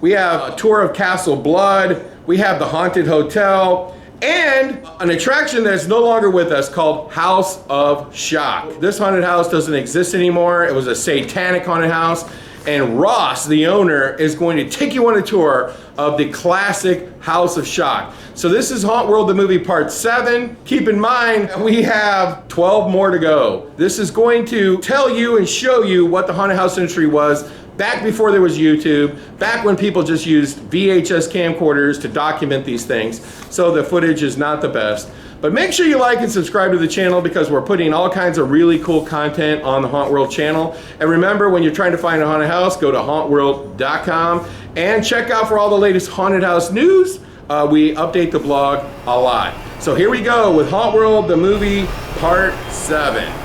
We have a tour of Castle Blood. We have the Haunted Hotel. And an attraction that's no longer with us called House of Shock. This haunted house doesn't exist anymore. It was a satanic haunted house. And Ross, the owner, is going to take you on a tour of the classic House of Shock. So this is Hauntworld, the movie part 7. Keep in mind, we have 12 more to go. This is going to tell you and show you what the haunted house industry was back before there was YouTube, back when people just used VHS camcorders to document these things. So the footage is not the best. But make sure you like and subscribe to the channel because we're putting all kinds of really cool content on the Hauntworld channel. And remember, when you're trying to find a haunted house, go to hauntworld.com and check out for all the latest haunted house news. We update the blog a lot. So here we go with Hauntworld, the movie, part 7.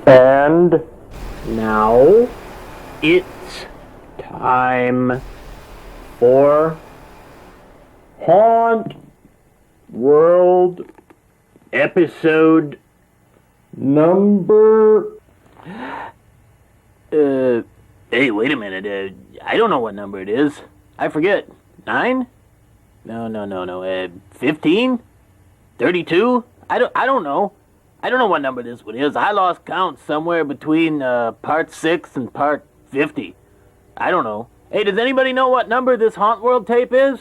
And now it's time for Haunt World episode number... Hey, wait a minute. I don't know what number it is. I forget. 9? No. 15? 32? I don't know. I don't know what number this one is. I lost count somewhere between part 6 and part 50. I don't know. Hey, does anybody know what number this Hauntworld tape is?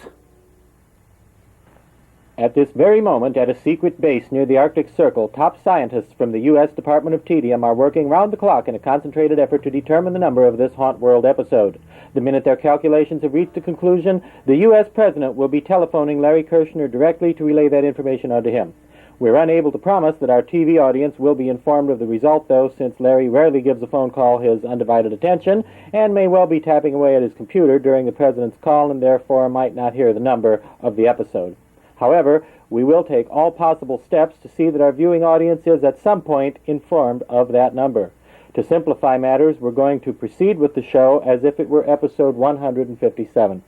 At this very moment, at a secret base near the Arctic Circle, top scientists from the U.S. Department of Tedium are working round the clock in a concentrated effort to determine the number of this Hauntworld episode. The minute their calculations have reached a conclusion, the U.S. President will be telephoning Larry Kirshner directly to relay that information onto him. We're unable to promise that our TV audience will be informed of the result, though, since Larry rarely gives a phone call his undivided attention and may well be tapping away at his computer during the President's call and therefore might not hear the number of the episode. However, we will take all possible steps to see that our viewing audience is at some point informed of that number. To simplify matters, we're going to proceed with the show as if it were episode 157.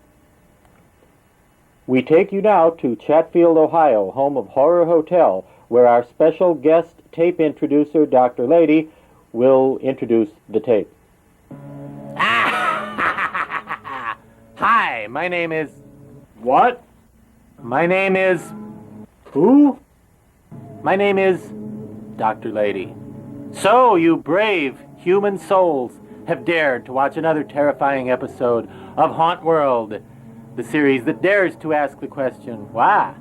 We take you now to Chatfield, Ohio, home of Horror Hotel, where our special guest tape introducer, Dr. Lady, will introduce the tape. Hi, my name is... What? My name is... Who? My name is... Dr. Lady. So, you brave human souls have dared to watch another terrifying episode of Hauntworld, the series that dares to ask the question, why?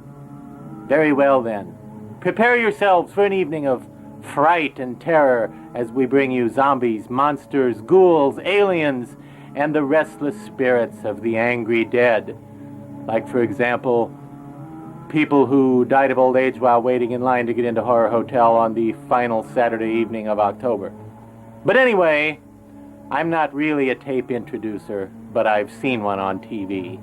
Very well then. Prepare yourselves for an evening of fright and terror as we bring you zombies, monsters, ghouls, aliens, and the restless spirits of the angry dead. Like, for example, people who died of old age while waiting in line to get into Horror Hotel on the final Saturday evening of October. But anyway, I'm not really a tape introducer, but I've seen one on TV.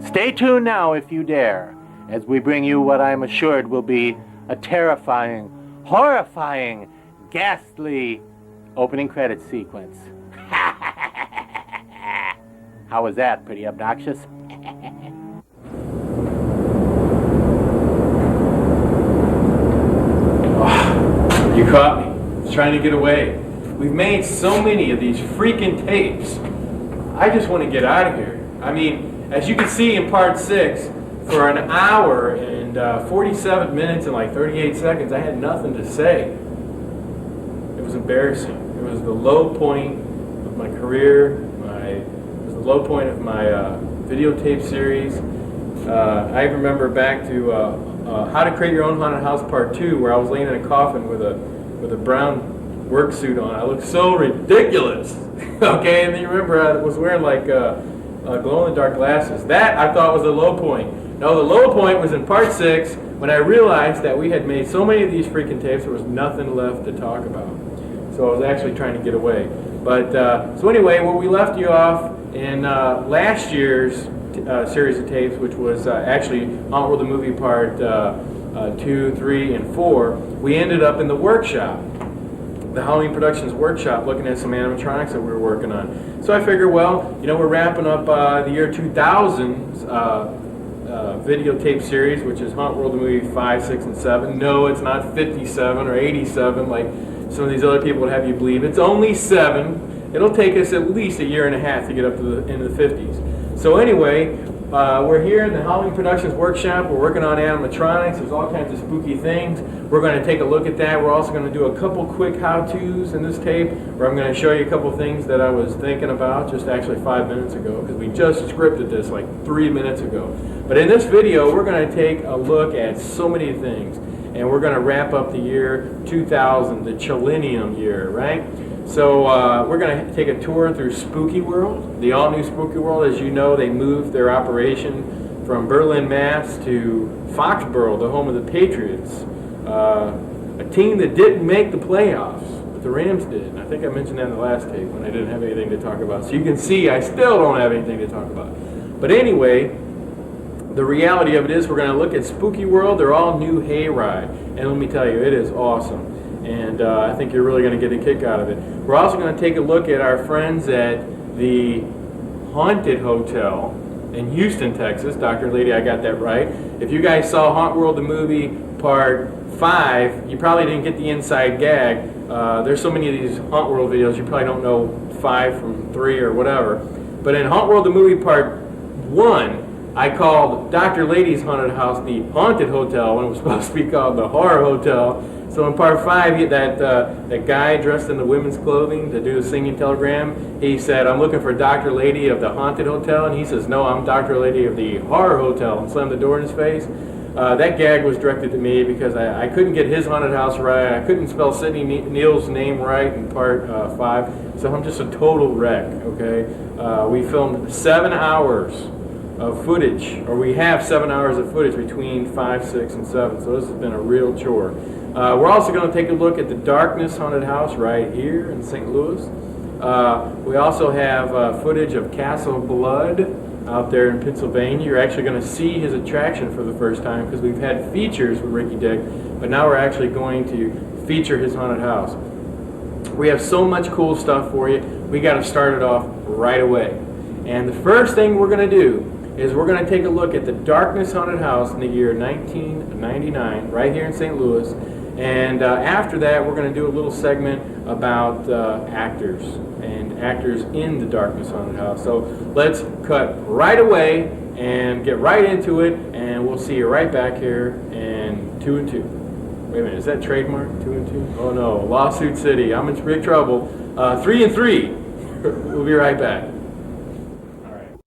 Stay tuned now if you dare, as we bring you what I'm assured will be a terrifying, horrifying, ghastly opening credits sequence. How was that? Pretty obnoxious? You caught me. I was trying to get away. We've made so many of these freaking tapes. I just want to get out of here. I mean, as you can see in part 6, for an hour and 47 minutes and like 38 seconds, I had nothing to say. It was embarrassing. It was the low point of my career. It was the low point of my videotape series. I remember back to How to Create Your Own Haunted House Part 2, where I was laying in a coffin with a brown work suit on. I looked so ridiculous. Okay, and then you remember I was wearing like glow-in-the-dark glasses. That I thought was the low point. No, the low point was in part 6 when I realized that we had made so many of these freaking tapes there was nothing left to talk about. So I was actually trying to get away. But so anyway, where we left you off in last year's series of tapes, which was actually Hauntworld the Movie Part 2, 3, and 4, we ended up in the workshop, the Halloween Productions workshop, looking at some animatronics that we were working on. So I figured, well, you know, we're wrapping up the year 2000's videotape series, which is Hauntworld the Movie 5, 6, and 7. No, it's not 57 or 87 like some of these other people would have you believe. It's only 7. It'll take us at least a year and a half to get up to the end of the 50s. So anyway, we're here in the Halloween Productions workshop. We're working on animatronics. There's all kinds of spooky things. We're going to take a look at that. We're also going to do a couple quick how-tos in this tape, where I'm going to show you a couple things that I was thinking about just actually 5 minutes ago, because we just scripted this like 3 minutes ago. But in this video, we're going to take a look at so many things, and we're going to wrap up the year 2000, the Chillennium year, right? So we're going to take a tour through Spooky World, the all-new Spooky World. As you know, they moved their operation from Berlin, Mass. to Foxborough, the home of the Patriots, a team that didn't make the playoffs, but the Rams did. And I think I mentioned that in the last tape when I didn't have anything to talk about. So you can see I still don't have anything to talk about. But anyway, the reality of it is we're going to look at Spooky World, their all-new hayride. And let me tell you, it is awesome. And I think you're really going to get a kick out of it. We're also going to take a look at our friends at the Haunted Hotel in Houston, Texas. Dr. Lady, I got that right. If you guys saw Hauntworld the Movie Part 5, you probably didn't get the inside gag. There's so many of these Hauntworld videos, you probably don't know 5 from 3 or whatever. But in Hauntworld the Movie Part 1, I called Dr. Lady's haunted house the Haunted Hotel when it was supposed to be called the Horror Hotel. So in part 5, that guy dressed in the women's clothing to do the singing telegram, he said, "I'm looking for Dr. Lady of the Haunted Hotel," and he says, "No, I'm Dr. Lady of the Horror Hotel," and slammed the door in his face. That gag was directed to me because I couldn't get his haunted house right. I couldn't spell Sidney Neal's name right in part 5, so I'm just a total wreck, okay? We filmed 7 hours of footage, or we have 7 hours of footage between 5, 6, and 7, so this has been a real chore. We're also going to take a look at the Darkness Haunted House right here in St. Louis. We also have footage of Castle Blood out there in Pennsylvania. You're actually going to see his attraction for the first time because we've had features with Ricky Dick, but now we're actually going to feature his haunted house. We have so much cool stuff for you. We got to start it off right away. And the first thing we're going to do is we're going to take a look at the Darkness Haunted House in the year 1999 right here in St. Louis. And after that, we're going to do a little segment about actors and actors in the Darkness Haunted House. So let's cut right away and get right into it, and we'll see you right back here in 2 and 2. Wait a minute, is that trademark? 2 and 2? Oh no, Lawsuit City. I'm in big trouble. 3 and 3. We'll be right back. All right.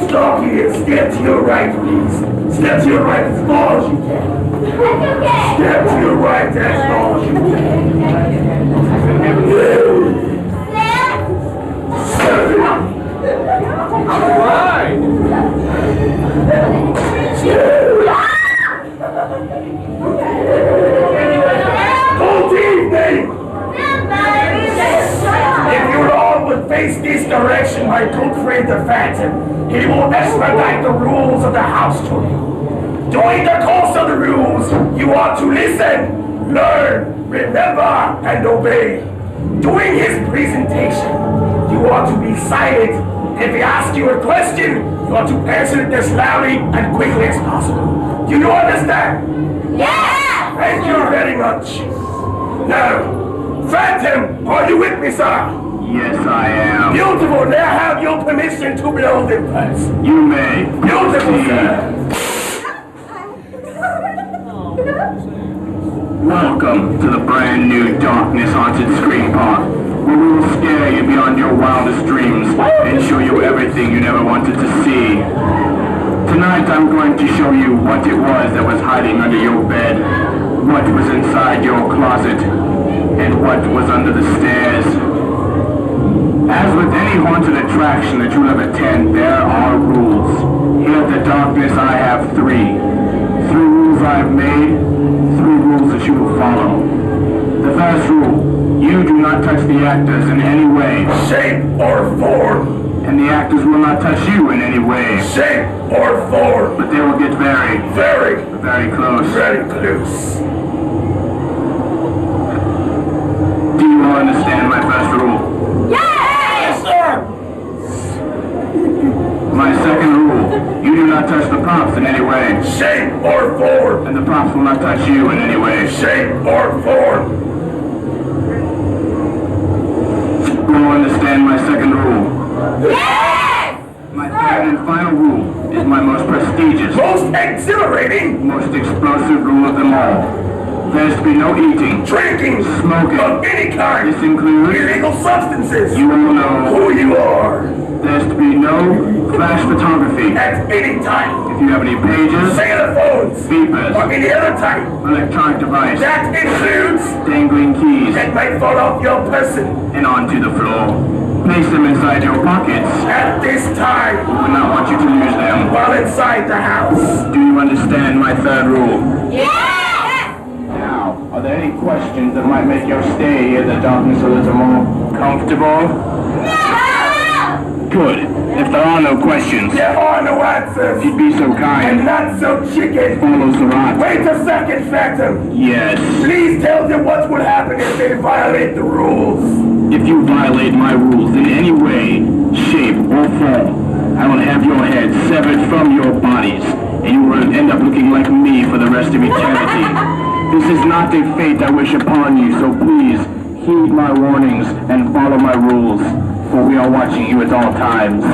Stop here. Step to your right, please. Step to your right as far as you can. Step to your right as far as you Good evening! If you all would face this direction, my good friend the Phantom, he will expedite the rules of the house to you. During the course of the rules, you are to listen, learn, remember, and obey. During his presentation, you are to be silent. If he asks you a question, you are to answer it as loudly and quickly as possible. Do you understand? Yeah! Thank you very much. Now, Phantom, are you with me, sir? Yes, I am. Beautiful. May I have your permission to blow the pulse? You may. Beautiful, sir. Welcome to the brand new Darkness Haunted Scream Park, where we will scare you beyond your wildest dreams and show you everything you never wanted to see. Tonight I'm going to show you what it was that was hiding under your bed, what was inside your closet, and what was under the stairs. As with any haunted attraction that you'll ever attend, there are rules. Here at the Darkness I have three. 3 rules I've made, 3 rules that you will follow. The first rule, you do not touch the actors in any way. Shape or form. And the actors will not touch you in any way. Shape or form. But they will get very close. Very close. Do you all understand my first rule? Yes, sir. My second rule, you do not touch the props in any way. Shape or form. And the props will not touch you in any way. Shape or form. You all understand my second rule? Yes! My third and final rule is my most prestigious, Most exhilarating. most explosive rule of them all. There's to be no eating, Drinking. smoking. Of any kind. This includes, Illegal substances. you all know, Who you are. there's to be no flash photography. At any time. If you have any pages, Cellular phones. beepers, Or any other type. electronic device, That includes. dangling keys, That might fall off your person. and onto the floor. Place them inside your pockets. At this time. We would not want you to lose them. While inside the house. Do you understand my third rule? Yeah! Now, are there any questions that might make your stay here in the Darkness a little more comfortable? Good. If there are no questions, There are no answers. if you'd be so And kind, not so chicken. follow Sarat. Wait a second, Phantom. Yes. Please tell them what would happen if they violate the rules. If you violate my rules in any way, shape, or form, I will have your head severed from your bodies, and you will end up looking like me for the rest of eternity. This is not a fate I wish upon you, so please heed my warnings and follow my rules, for we are watching you at all times.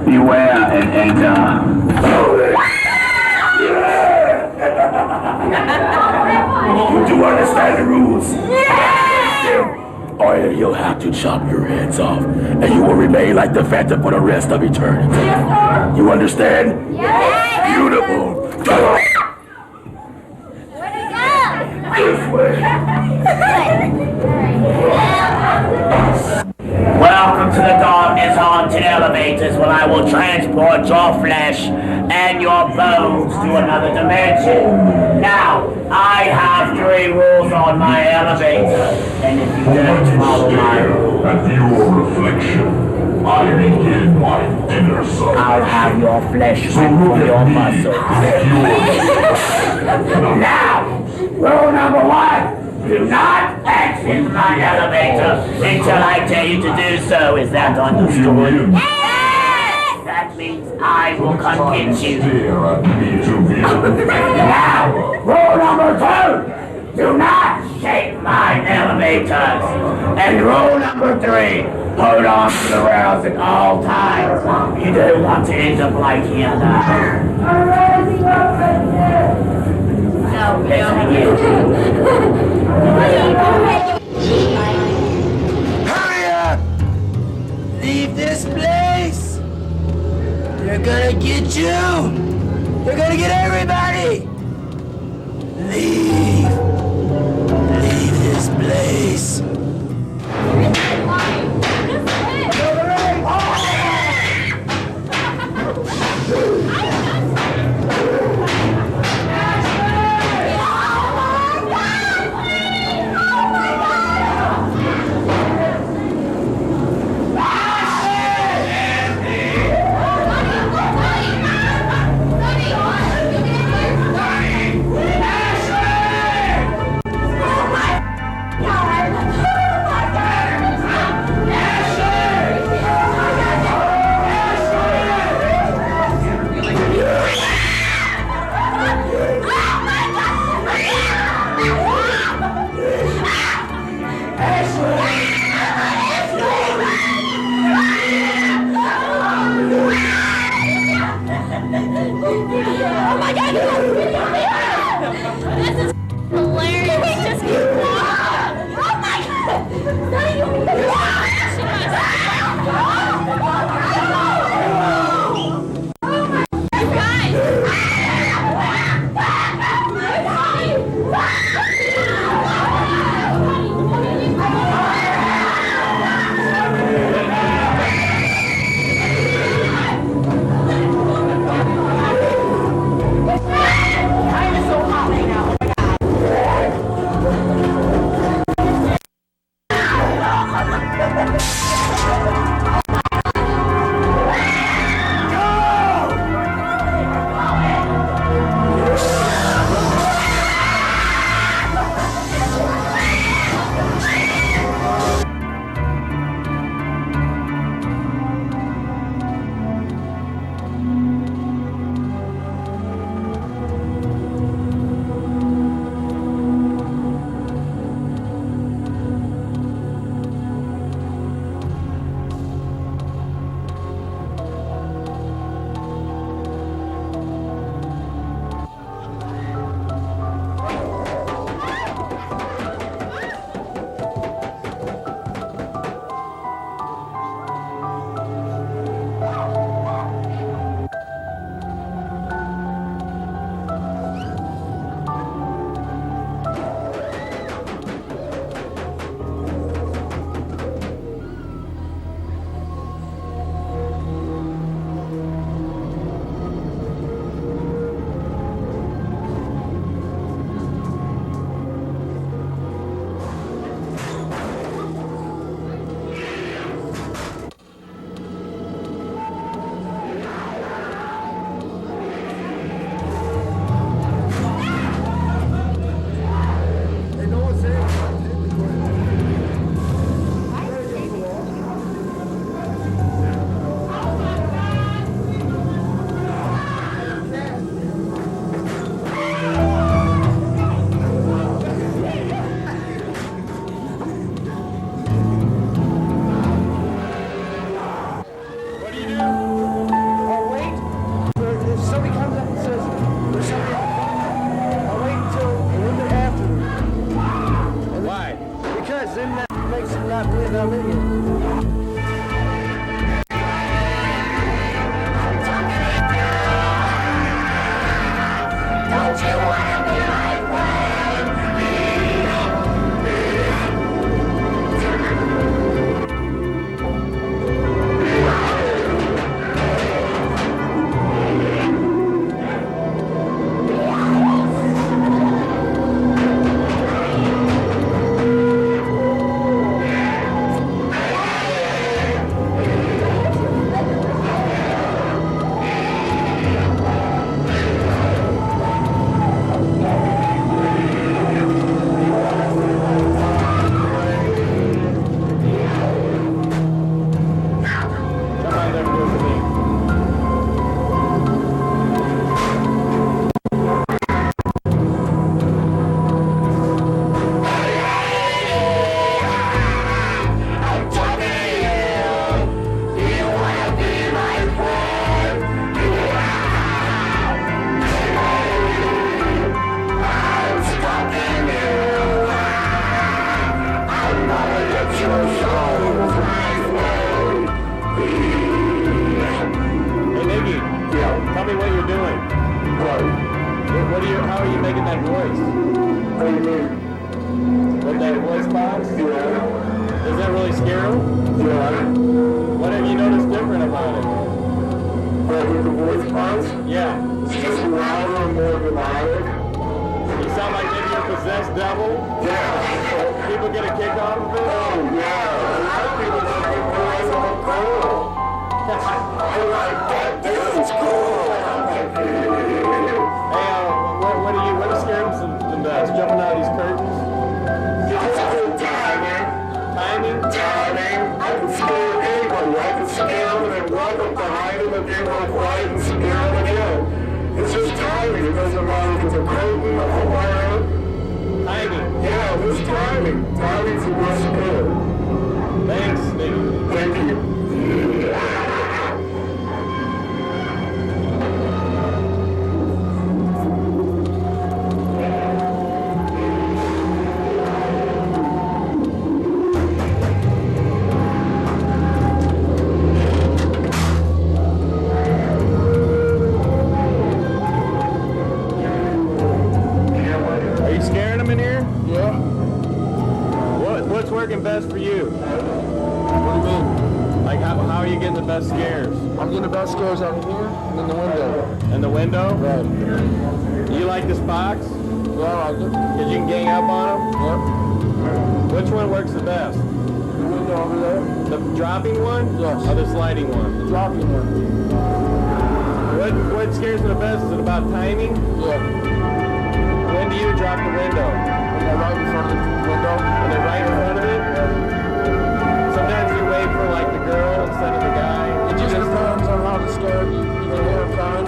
Beware and enter. You do understand the rules? Or you'll have to chop your heads off, and you will remain like the Phantom for the rest of eternity. You understand? Yes! Beautiful. Where'd it go? This way. Welcome to the Darkness Haunted Elevators, where I will transport your flesh and your bones to another dimension. Now, I have 3 rules on my elevator, and if you don't follow my rules, At your reflection, I begin my dinner cycle. I'll have your flesh ripped from your muscles. Now, rule number 1. Do not exit my elevator until I tell you to do so. Is that understood? Yes! That means I will come get you. Stare at me to view. Now, rule number 2. Do not shake my elevators. And rule number 3. Hold on to the rails at all times. You don't want to end up like him. Let's begin. They're gonna get you! They're gonna get everybody! Leave. Leave this place. Oh my god, this is hilarious. We just keep walking. Oh my god. Sonny, you How are you making that voice? With that voice box? Yeah. Does that really scare him? Yeah. What have you noticed different about it? But with the voice box, Yeah. it's just louder and more dramatic. You sound like maybe you're a possessed devil? Yeah. People get a kick off of it? Oh, yeah. A lot of people just think, well, I'm cool. They're like, this is cool. Hey, what scares them the best? Jumping out of these curtains? It's good timing. Timing? Timing. I can scare anybody. I can scare them and walk up behind them and be real quiet and scare them again. It's just timing. It doesn't matter if it's a curtain or a wire. Timing. Yeah, it's timing. Timing's the best skill. Thanks, Nick. Thank you. Are you scaring them in here? Yeah. What's working best for you? What do you mean? Like, how are you getting the best scares? I'm getting the best scares out of here and in the window. In the window? Right. You like this box? Yeah, I like it. Because you can gang up on them? Yep. Which one works the best? The window over there. The dropping one? Yes. Or the sliding one? The dropping one. What scares me the best? Is it about timing? Yeah. When do you drop the window? And they're right in front of the window. Are they right in front of it? Sometimes you wait for like the girl instead of the guy. It just depends on how the scared you can hear them coming.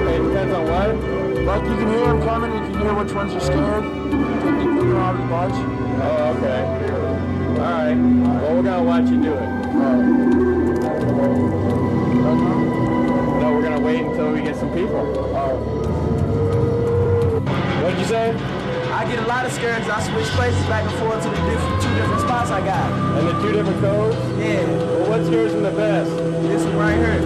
It depends on what? Like you can hear them coming, you can hear which ones are scared. You can pick them out of the bunch. Oh, okay. Alright. Well, we're gonna watch you do it. No, we're gonna wait until we get some people. What'd you say? I get a lot of scares. I switch places back and forth to the two different spots I got. And the two different codes? Yeah, Well, what scares them the best? this one right here.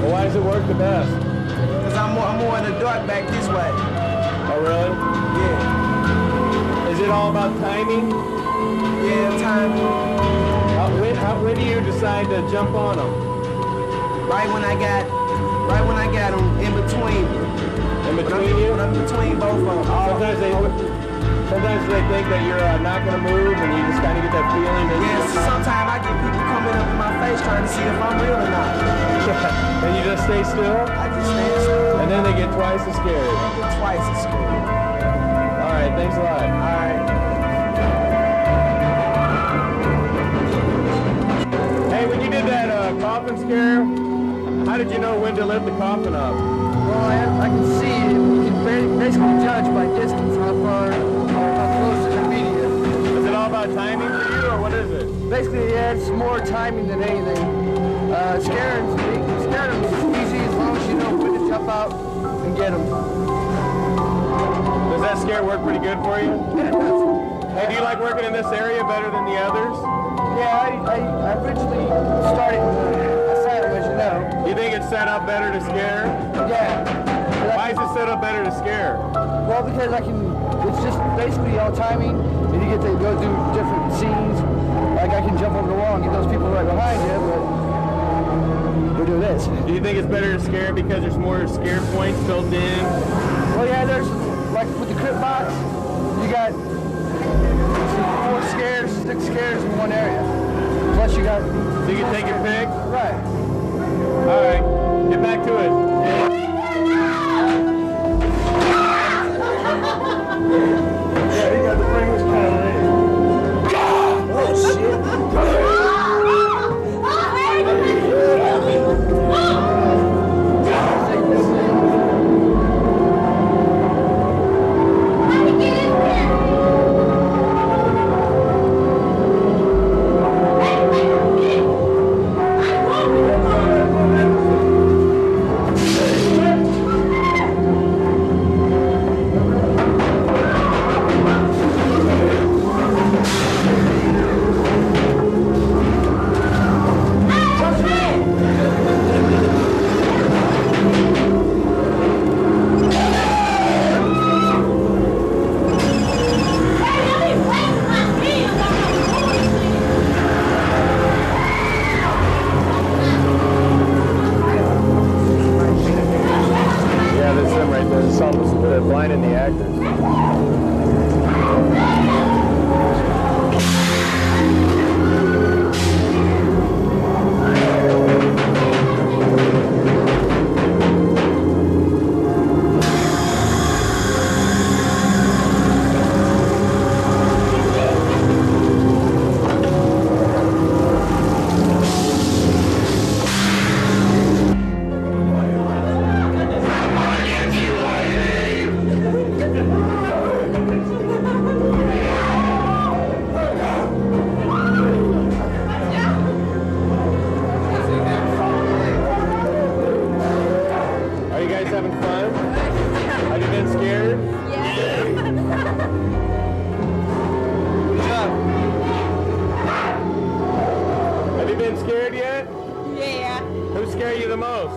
Well, why does it work the best? Cause I'm more in the dark back this way. Oh, really? Yeah, Is it all about timing? yeah, time. When do you decide to jump on them? Right when I got them in between. In between you? When I'm between both of them. Sometimes they think that you're not going to move and you just kind of get that feeling that Yes, sometimes I get people coming up in my face trying to see if I'm real or not. and you just stay still I just stand still. and then they get twice as scared. Twice as scared. All right, thanks a lot. All right. Hey, when you did that coffin scare, how did you know when to lift the coffin up? Well, I can see it. You can basically judge by distance how close to the media. Is it all about timing for you, or what is it? Basically, yeah, it's more timing than anything. Scaring them is easy as long as you know when to jump out and get them. Does that scare work pretty good for you? Yeah, it does. Hey, do you like working in this area better than the others? Yeah, I originally started asylum, as you know. Do you think it's set up better to scare? Yeah. Why is it set up better to scare? Well, because it's just basically all timing, and you get to go through different scenes. Like I can jump over the wall and get those people right behind you, but we do this. Do you think it's better to scare because there's more scare points built in? Well, yeah, there's, like with the crypt box, you got 6 scares in one area. Plus you got... So you can take your pick? Right. All right, get back to it. Yeah, you got the fingers kind of late. Oh, shit. the most?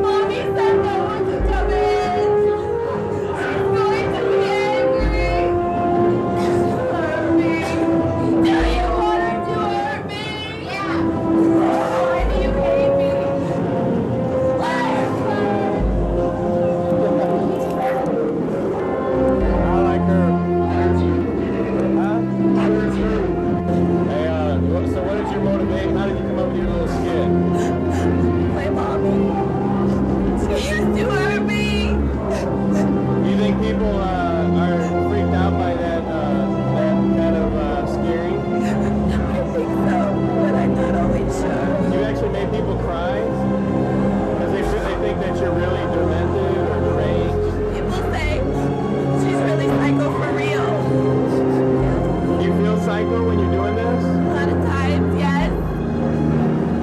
Mommy said no one could come in. She's going to be angry. Hurt me. Do you want her to hurt me? Yeah. Why do you hate me? I like her. Huh? Hey, so what is your motivation? How did you come up with your little skit? My mommy. She used to hurt me. Do you think people are freaked out by that kind of scary? I think so, but I'm not always sure. You actually made people cry? Because they think that you're really demented or deranged? People say she's really psycho for real. Do you feel psycho when you're doing this? A lot of times, yes.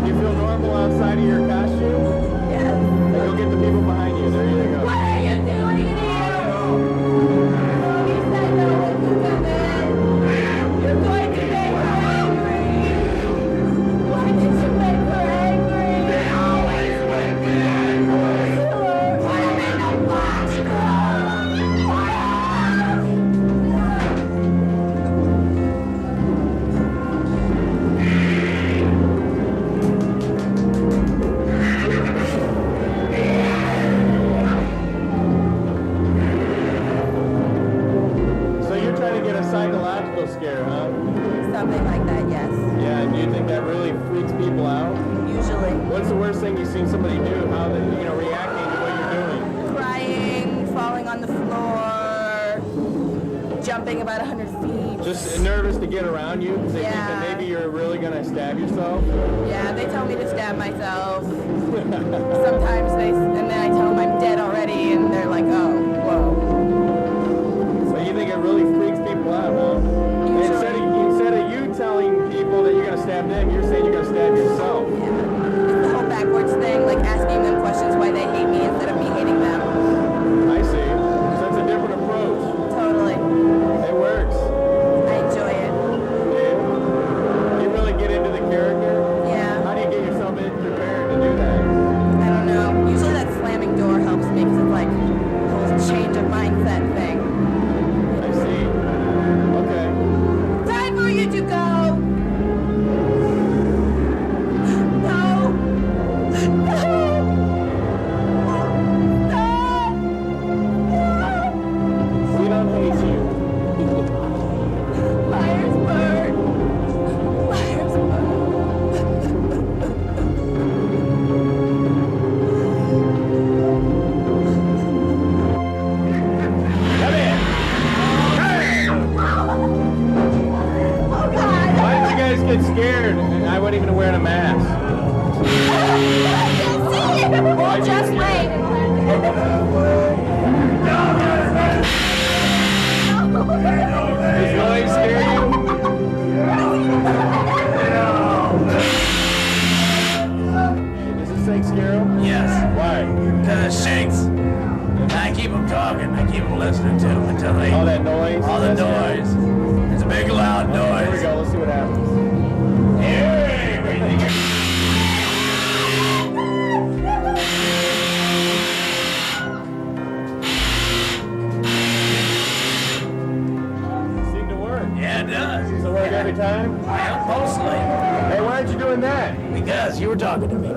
Do you feel normal outside of your costume? Yes. Hey, go get the people behind you. There you go. What are you doing here? He said no one could come in. You're going to make her angry. Why did you make her angry? They always make me angry. Why am I not watching her? So you're trying to get a psychological scare, huh? Something like that, yes. Yeah, and do you think that really freaks people out? Usually. What's the worst thing you've seen somebody do? How they, reacting to what you're doing? Crying, falling on the floor, jumping about 100 feet. Just nervous to get around you because they think Yeah. that maybe you're really gonna stab yourself. Yeah, they tell me to stab myself. Sometimes and then I tell them I'm dead already, and they're like, oh, whoa. So you think it really freaks people out, huh? And instead of you telling people that you're gonna stab them, you're saying you're gonna stab yourself. It's the whole backwards thing, like asking them questions why they hate me instead of me hating them. I see. So that's a different approach. Totally. It works. I enjoy it. Yeah. You really get into the character. Yeah. How do you get yourself prepared to do that? I don't know. Usually that slamming door helps me because it's like a whole change of mindset thing. I see. Okay. Time for you to go. No. No. Stop. We don't hate you. Liar's bird. Liar's bird. Come in. Oh God. Why did you guys get scared? I wasn't even wearing a mask. Well, just wait. Does noise scare you? Does this thing scare him? Yes, Why? because it shakes. And I keep them talking. I keep them listening to them until they... All that noise? All the That's noise. It's a big loud Here we noise. go. Let's see what happens. Seemed to work. Yeah, it does. Does it work every time? Yeah, mostly. Hey, why aren't you doing that? Because you were talking to me.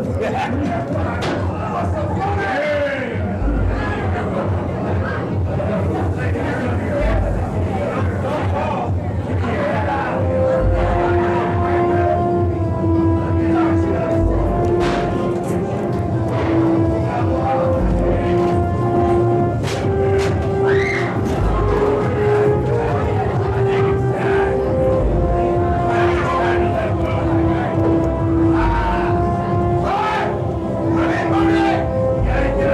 Get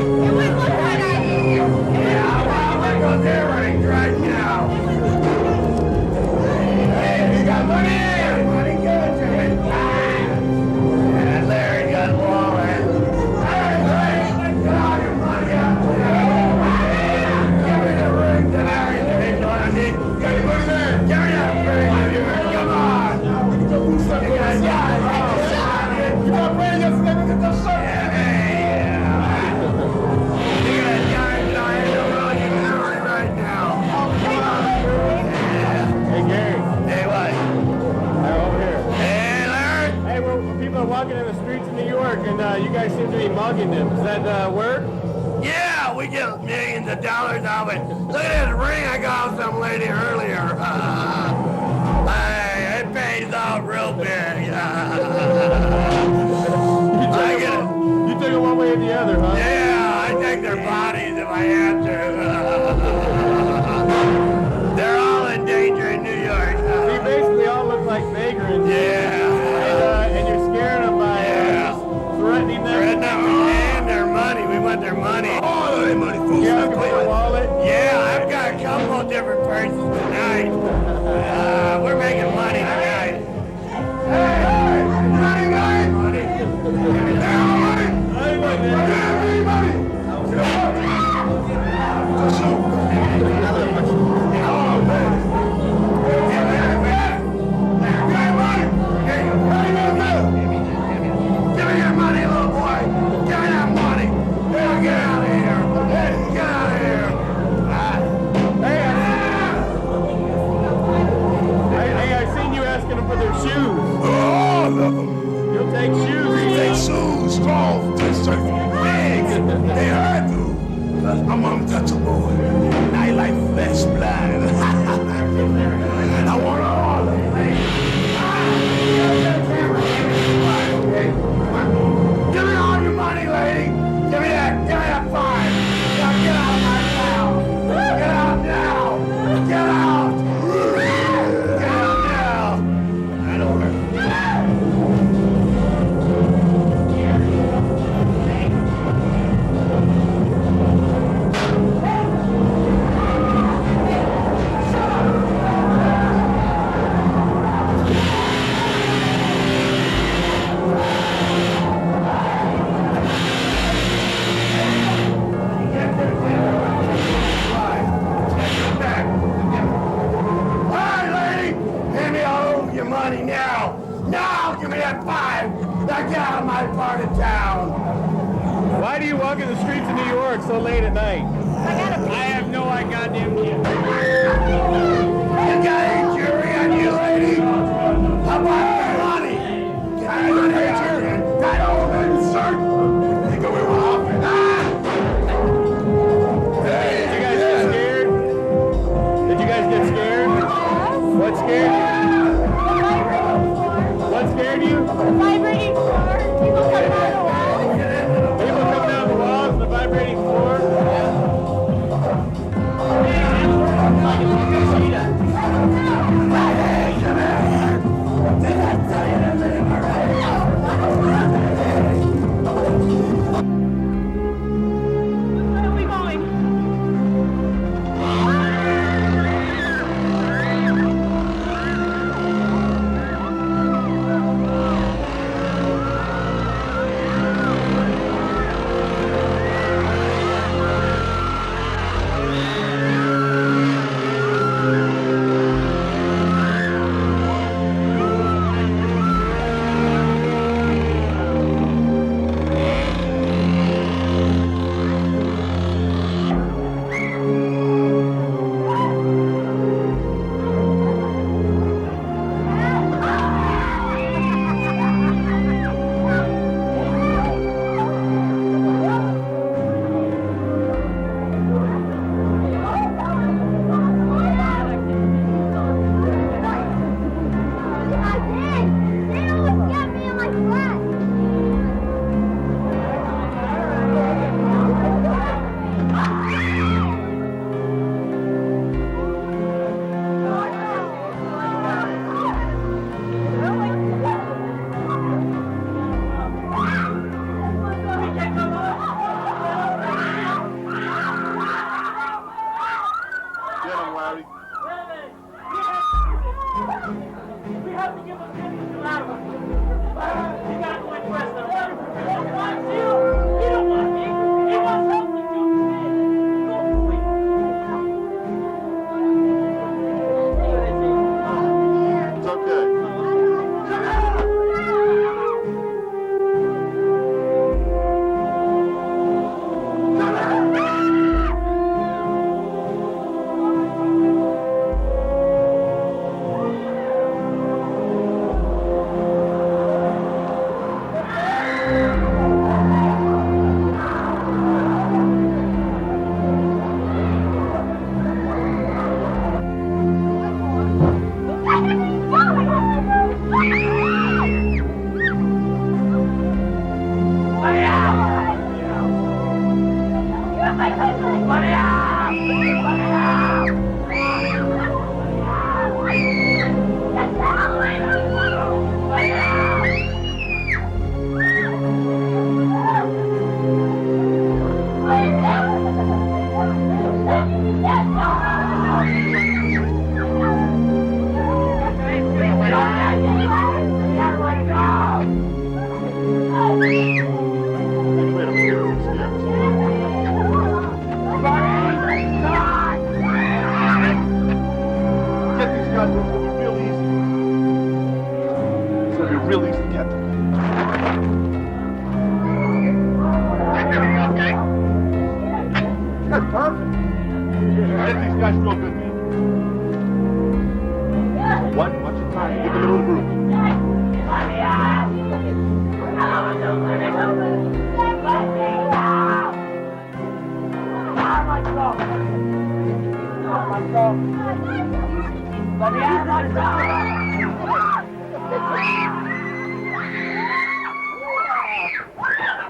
went look at it. Yeah, well, we're going to do right now. Hey, you got money? Money good, Jimmy. And Larry got wallet. Hey, Larry, get all your money out there. Give me the ring to Larry. Hey, John, I need. Give me that. Give me that ring. Come on. You got you got ready to flip it to circle. Walking in the streets of New York, and you guys seem to be mugging them. Does that work? Yeah, we get millions of dollars out of it. Look at this ring I got off some lady earlier. Hey, it pays out real big. You took it one way or the other, huh? Yeah, I take their bodies if I had to. They're all in danger in New York. They basically all look like vagrants. Yeah. And you're scaring them by threatening them. Threatening them and their money. We want their money. Oh, their money. Yeah, your wallet. Yeah, I've got a couple of different persons tonight. We're making money tonight. Hey, money, guys! Money. Give me your money, little boy. Give me that money. Get out of here. Get out of here. Hey, I've seen you asking them for their shoes. Oh, love them. You'll take shoes. Take shoes, strong, big. They hurt you. I'm untouchable. I like flesh blood. I want all of it. Give me all your money, lady. Give me that $5. Now get out of my house. Get out now. Get out. Get out now. I don't hurt. Money now! Now! Give me that $5! Now get out of my part of town! Why do you walk in the streets of New York so late at night? I have no goddamn idea. You got any jury on you, lady? How about your money? Get out of here! That old man, sir! Think we were off it. Hey! Did you guys get scared? Did you guys get scared? What scared you? What scared you? The vibrating floor. People coming out of the walls. People coming out of the walls and the vibrating floor? Yeah.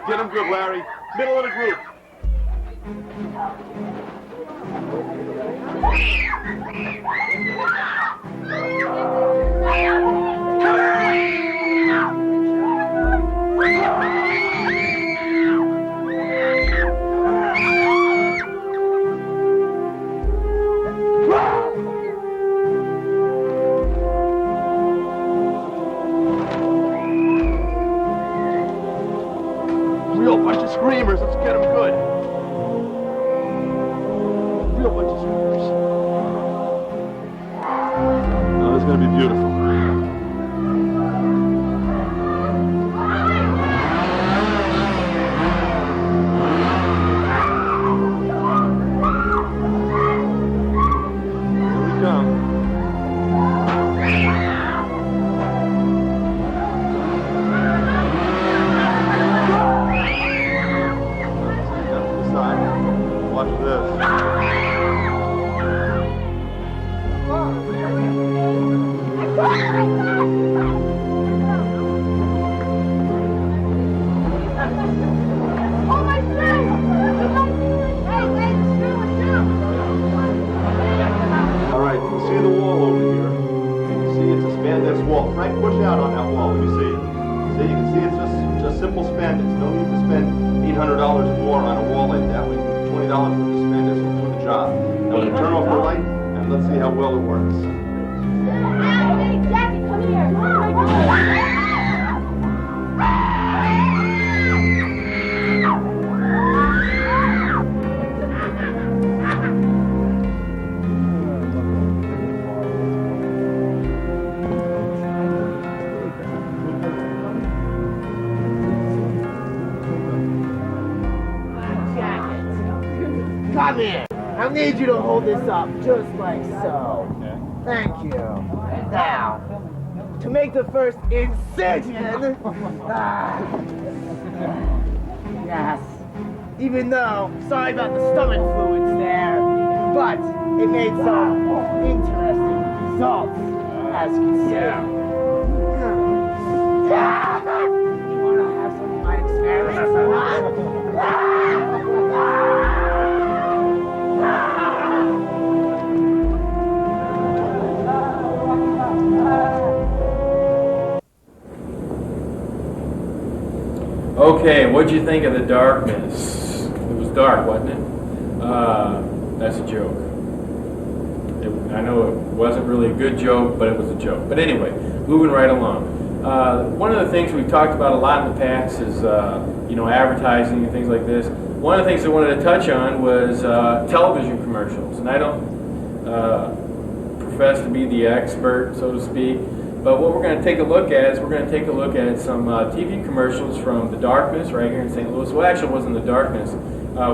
Get him good, Larry. Middle of the group. Real bunch of screamers. Let's get them good. Real bunch of screamers. Oh, this is going to be beautiful. Here we come. Watch this. All right, you see the wall over here. You see it's a spandex wall. Frank, push out on that wall. Let me see. See, you can see it's just simple spandex. No need to spend $800 or more on a wall like that. $20 for the spandex will do the job. Now we'll turn off the light and let's see how well it works. Jackie, come here. Come here. I need you to hold this up just like so. Okay. Thank you. Now, to make the first incision. Yes. Even though, sorry about the stomach fluids there, but it made some interesting results, as you can see. You want to have some of my experiments? Okay, what'd you think of the darkness? It was dark, wasn't it? That's a joke. I know it wasn't really a good joke, but it was a joke. But anyway, moving right along. One of the things we've talked about a lot in the past is, advertising and things like this. One of the things I wanted to touch on was television commercials. And I don't profess to be the expert, so to speak. But what we're going to take a look at is we're going to take a look at some TV commercials from the Darkness right here in St. Louis. Well, actually, it wasn't the Darkness.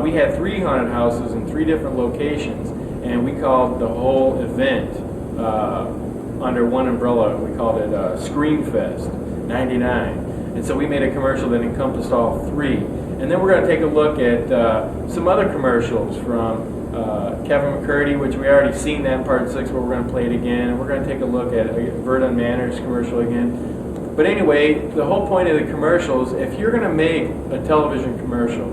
We had 3 haunted houses in 3 different locations, and we called the whole event under one umbrella. We called it Screamfest '99. And so we made a commercial that encompassed all 3. And then we're going to take a look at some other commercials from Kevin McCurdy, which we already seen that in part 6, but we're going to play it again. And we're going to take a look at Verdun Manor's commercial again. But anyway, the whole point of the commercials, if you're going to make a television commercial,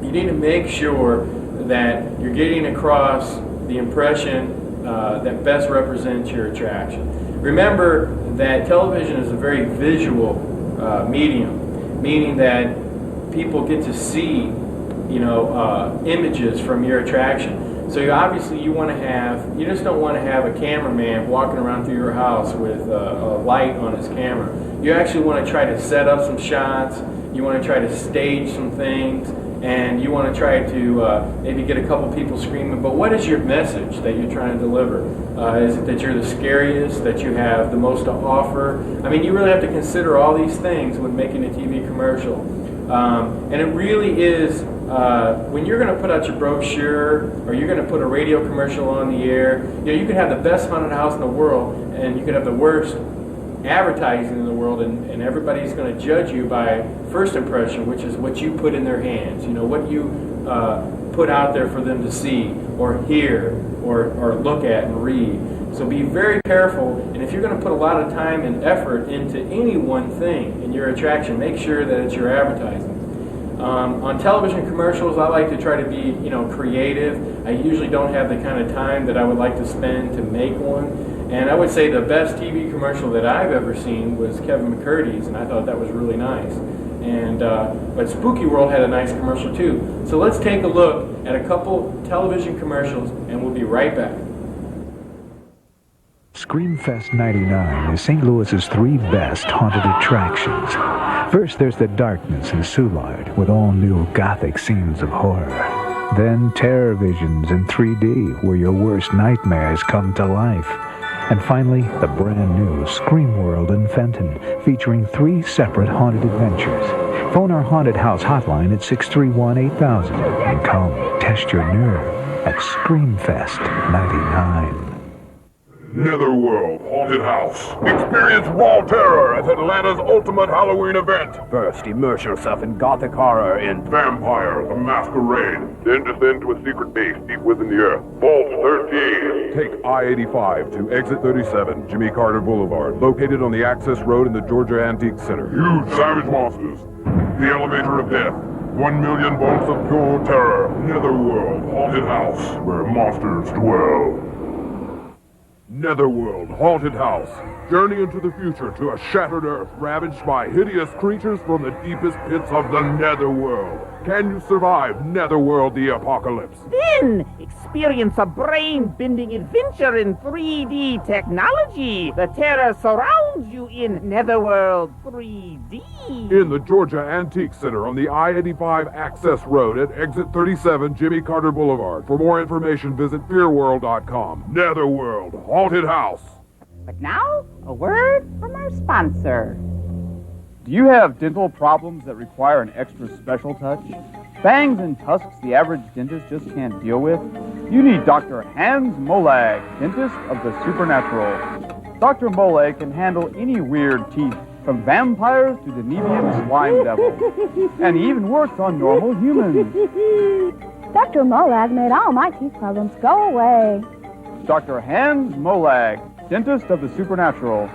you need to make sure that you're getting across the impression that best represents your attraction. Remember that television is a very visual medium, meaning that people get to see images from your attraction. So you want to have, you just don't want to have a cameraman walking around through your house with a light on his camera. You actually want to try to set up some shots. You want to try to stage some things, and you want to try to maybe get a couple people screaming. But what is your message that you're trying to deliver? Is it that you're the scariest, that you have the most to offer? I mean, you really have to consider all these things when making a TV commercial. And it really is, when you're going to put out your brochure, or you're going to put a radio commercial on the air, you could have the best haunted house in the world, and you could have the worst advertising in the world, and everybody's going to judge you by first impression, which is what you put in their hands, what you put out there for them to see or hear or look at and read. So be very careful, and if you're going to put a lot of time and effort into any one thing in your attraction, make sure that it's your advertising. On television commercials, I like to try to be creative. I usually don't have the kind of time that I would like to spend to make one. And I would say the best TV commercial that I've ever seen was Kevin McCurdy's, and I thought that was really nice. And but Spooky World had a nice commercial too. So let's take a look at a couple television commercials, and we'll be right back. Screamfest 99 is St. Louis's 3 best haunted attractions. First, there's the Darkness in Soulard, with all new gothic scenes of horror. Then Terror Visions in 3D, where your worst nightmares come to life. And finally, the brand new Scream World in Fenton, featuring 3 separate haunted adventures. Phone our haunted house hotline at 631-8000 and come test your nerve at Screamfest 99. Netherworld Haunted House. Experience wall terror at Atlanta's ultimate Halloween event. First, immerse yourself in gothic horror in Vampire the Masquerade. Then descend to a secret base deep within the earth. Vault 13. Take I-85 to exit 37, Jimmy Carter Boulevard, located on the access road in the Georgia Antique Center. Huge savage monsters. The elevator of death. 1 million volts of pure terror. Netherworld Haunted House, where monsters dwell. Netherworld Haunted House. Journey into the future to a shattered Earth ravaged by hideous creatures from the deepest pits of the Netherworld. Can you survive Netherworld the apocalypse? Then experience a brain-bending adventure in 3D technology. The terror surrounds you in Netherworld 3D. In the Georgia Antique Center on the I-85 access road at exit 37, Jimmy Carter Boulevard. For more information, visit fearworld.com. Netherworld Haunted House. But now, a word from our sponsor. Do you have dental problems that require an extra special touch? Fangs and tusks the average dentist just can't deal with? You need Dr. Hans Molag, dentist of the supernatural. Dr. Molag can handle any weird teeth, from vampires to the Nevian swine devil. And he even works on normal humans. Dr. Molag made all my teeth problems go away. Dr. Hans Molag, dentist of the supernatural.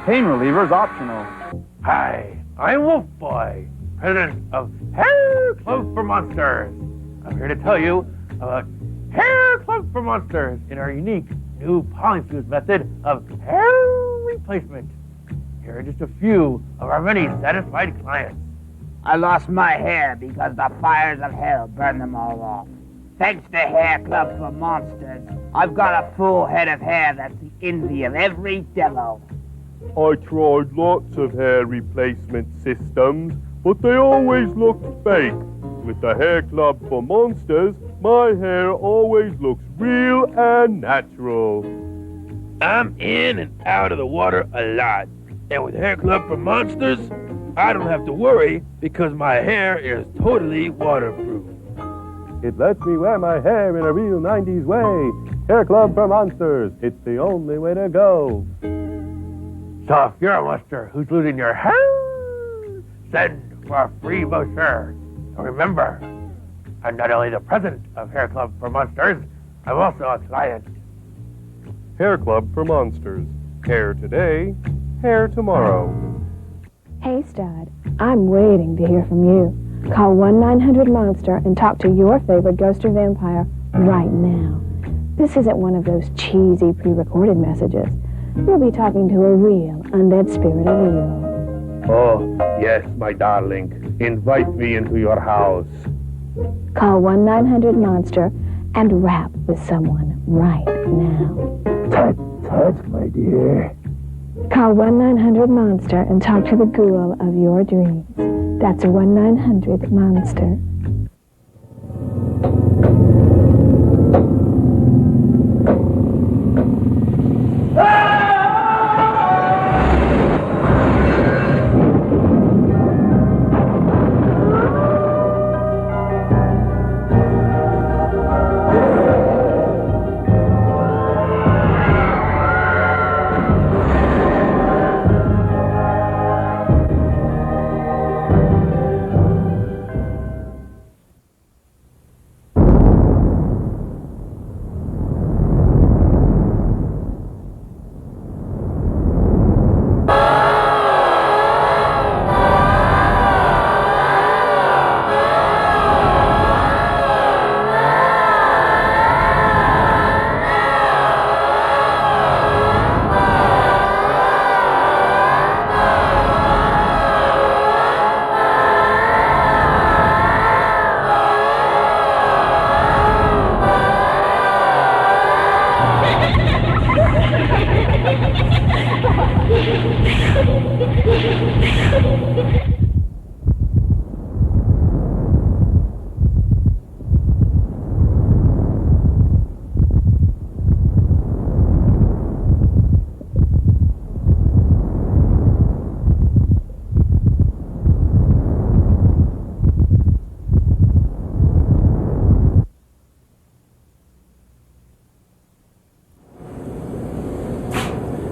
Pain relievers optional. Hi, I'm Wolf Boy, president of Hair Club for Monsters. I'm here to tell you about Hair Club for Monsters in our unique new polyfuse method of hair replacement. Here are just a few of our many satisfied clients. I lost my hair because the fires of hell burned them all off. Thanks to Hair Club for Monsters, I've got a full head of hair that's the envy of every devil. I tried lots of hair replacement systems, but they always looked fake. With the Hair Club for Monsters, my hair always looks real and natural. I'm in and out of the water a lot. And with Hair Club for Monsters, I don't have to worry because my hair is totally waterproof. It lets me wear my hair in a real 90s way. Hair Club for Monsters. It's the only way to go. So if you're a monster who's losing your hair, send for a free brochure. And remember, I'm not only the president of Hair Club for Monsters, I'm also a client. Hair Club for Monsters. Hair today, hair tomorrow. Hey, Stud, I'm waiting to hear from you. Call 1-900-MONSTER and talk to your favorite ghost or vampire right now. This isn't one of those cheesy pre-recorded messages. You'll be talking to a real undead spirit of evil. Oh, yes, my darling. Invite me into your house. Call 1-900-MONSTER and rap with someone right now. Tut, tut, my dear. Call 1-900-MONSTER and talk to the ghoul of your dreams. That's 1-900-MONSTER.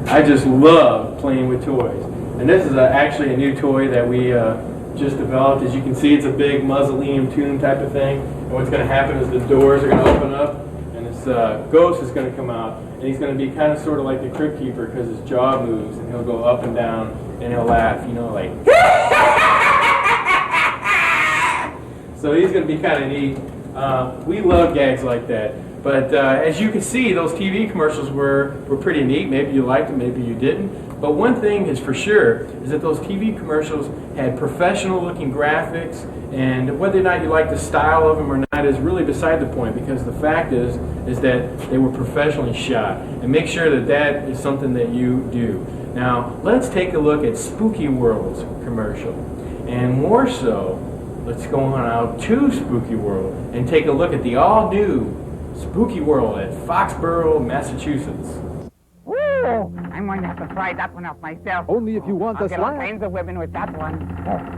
I just love playing with toys. And this is actually a new toy that we just developed. As you can see, it's a big mausoleum tomb type of thing. And what's going to happen is the doors are going to open up and this ghost is going to come out. And he's going to be kind of sort of like the Crypt Keeper because his jaw moves and he'll go up and down and he'll laugh, you know, like. So he's going to be kind of neat. We love gags like that. But as you can see, those TV commercials were pretty neat. Maybe you liked them, maybe you didn't. But one thing is for sure is that those TV commercials had professional-looking graphics, and whether or not you like the style of them or not is really beside the point, because the fact is that they were professionally shot. And make sure that that is something that you do. Now, let's take a look at Spooky World's commercial. And more so, let's go on out to Spooky World and take a look at the all-new Spooky World at Foxborough, Massachusetts. Ooh, I'm going to have to try that one out myself. Only if you want I'll the get all slap. kinds of women with that one.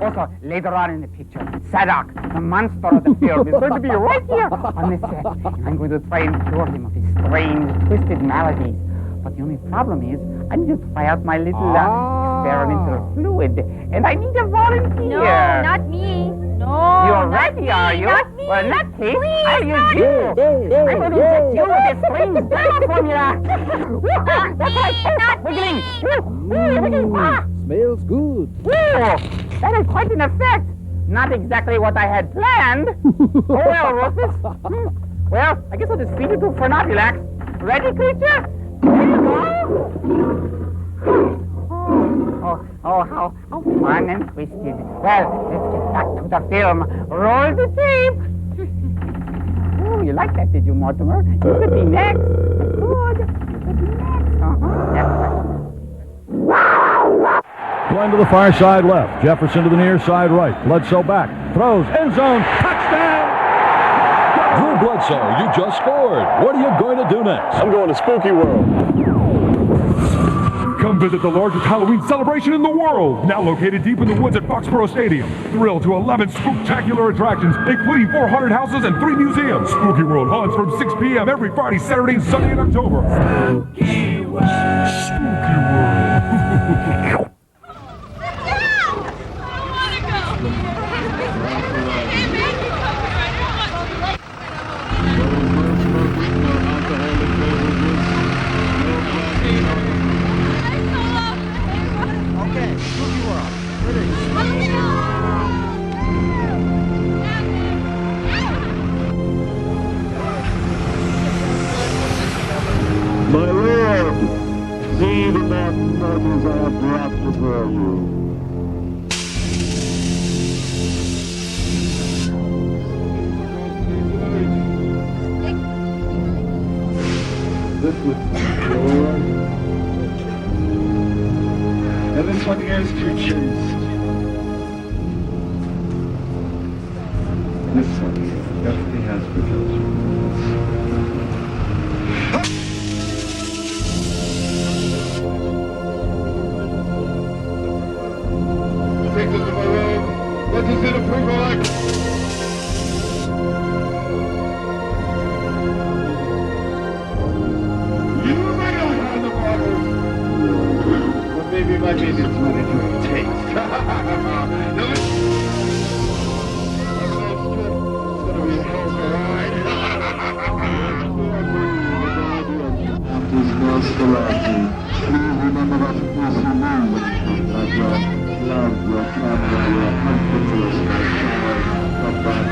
Also, later on in the picture, Sadok, the monster of the film, is going to be right here on the set. And I'm going to try and cure him of his strange, twisted maladies. But the only problem is, I need to try out my little experimental fluid. And I need a volunteer. No, not me. No. You're ready, are you? Not me. Well, in that case, Please, I'll use you. I'm going to inject you with this strange drama formula. That's right. Wiggling. Wiggling. Smells good. That had quite an effect. Not exactly what I had planned. Oh, well, Rufus. Well, I guess I'll just feed you to Phernopulax. Ready, creature? Here you go. How fun and twisted. Well, let's get back to the film. Roll the tape. Oh, you like that, did you, Mortimer? You could be next. Good. You could be next. That's right. Glenn to the far side left. Jefferson to the near side right. Bledsoe back. Throws. End zone. Touchdown! Drew Bledsoe, you just scored. What are you going to do next? I'm going to Spooky World. Come visit the largest Halloween celebration in the world, now located deep in the woods at Foxborough Stadium. Thrill to 11 spooktacular attractions, including 4 haunted houses and 3 museums. Spooky World haunts from 6 p.m. every Friday, Saturday, and Sunday in October. Spooky World. Spooky World. My lord, see the mountain nobles I have brought before you. And this one here is too chaste. This one here definitely has potential. Take this to my room. Let us in a pre-relax. You may not have the bottles. But maybe my baby's one of your taste. No, it's gonna be a hell of a ride. This Nostalgia. Please remember that it was your name when you come back, your love, your camera, your unfinished, your bad.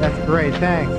That's great, thanks.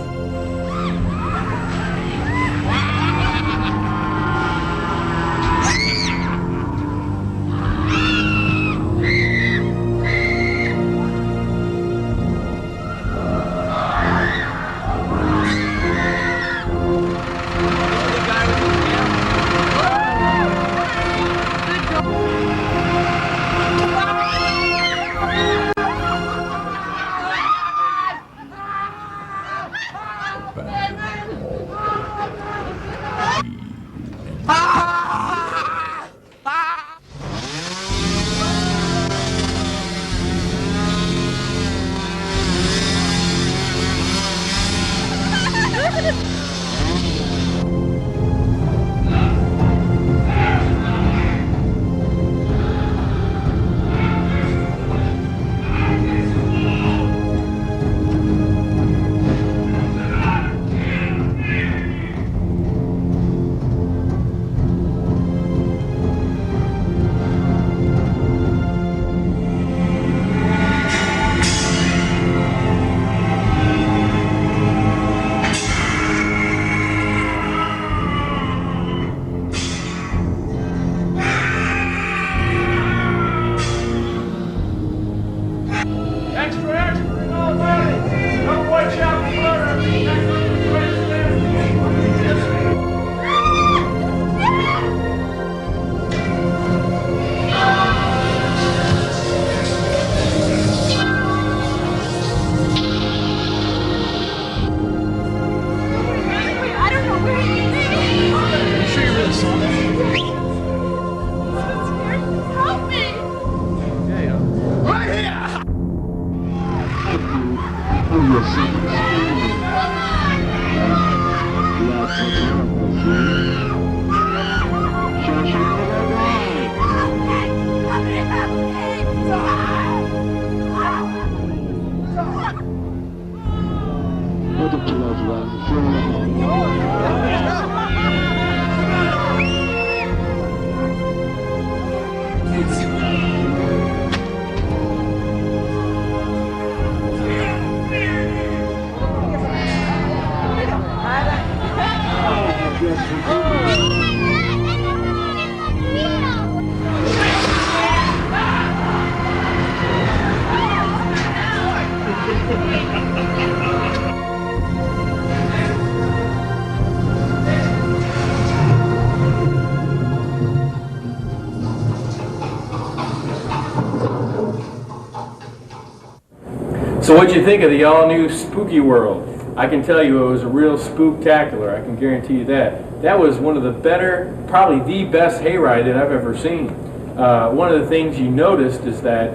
So what'd you think of the all-new Spooky World? I can tell you it was a real spooktacular, I can guarantee you that. That was one of the better, probably the best hayride that I've ever seen. One of the things you noticed is that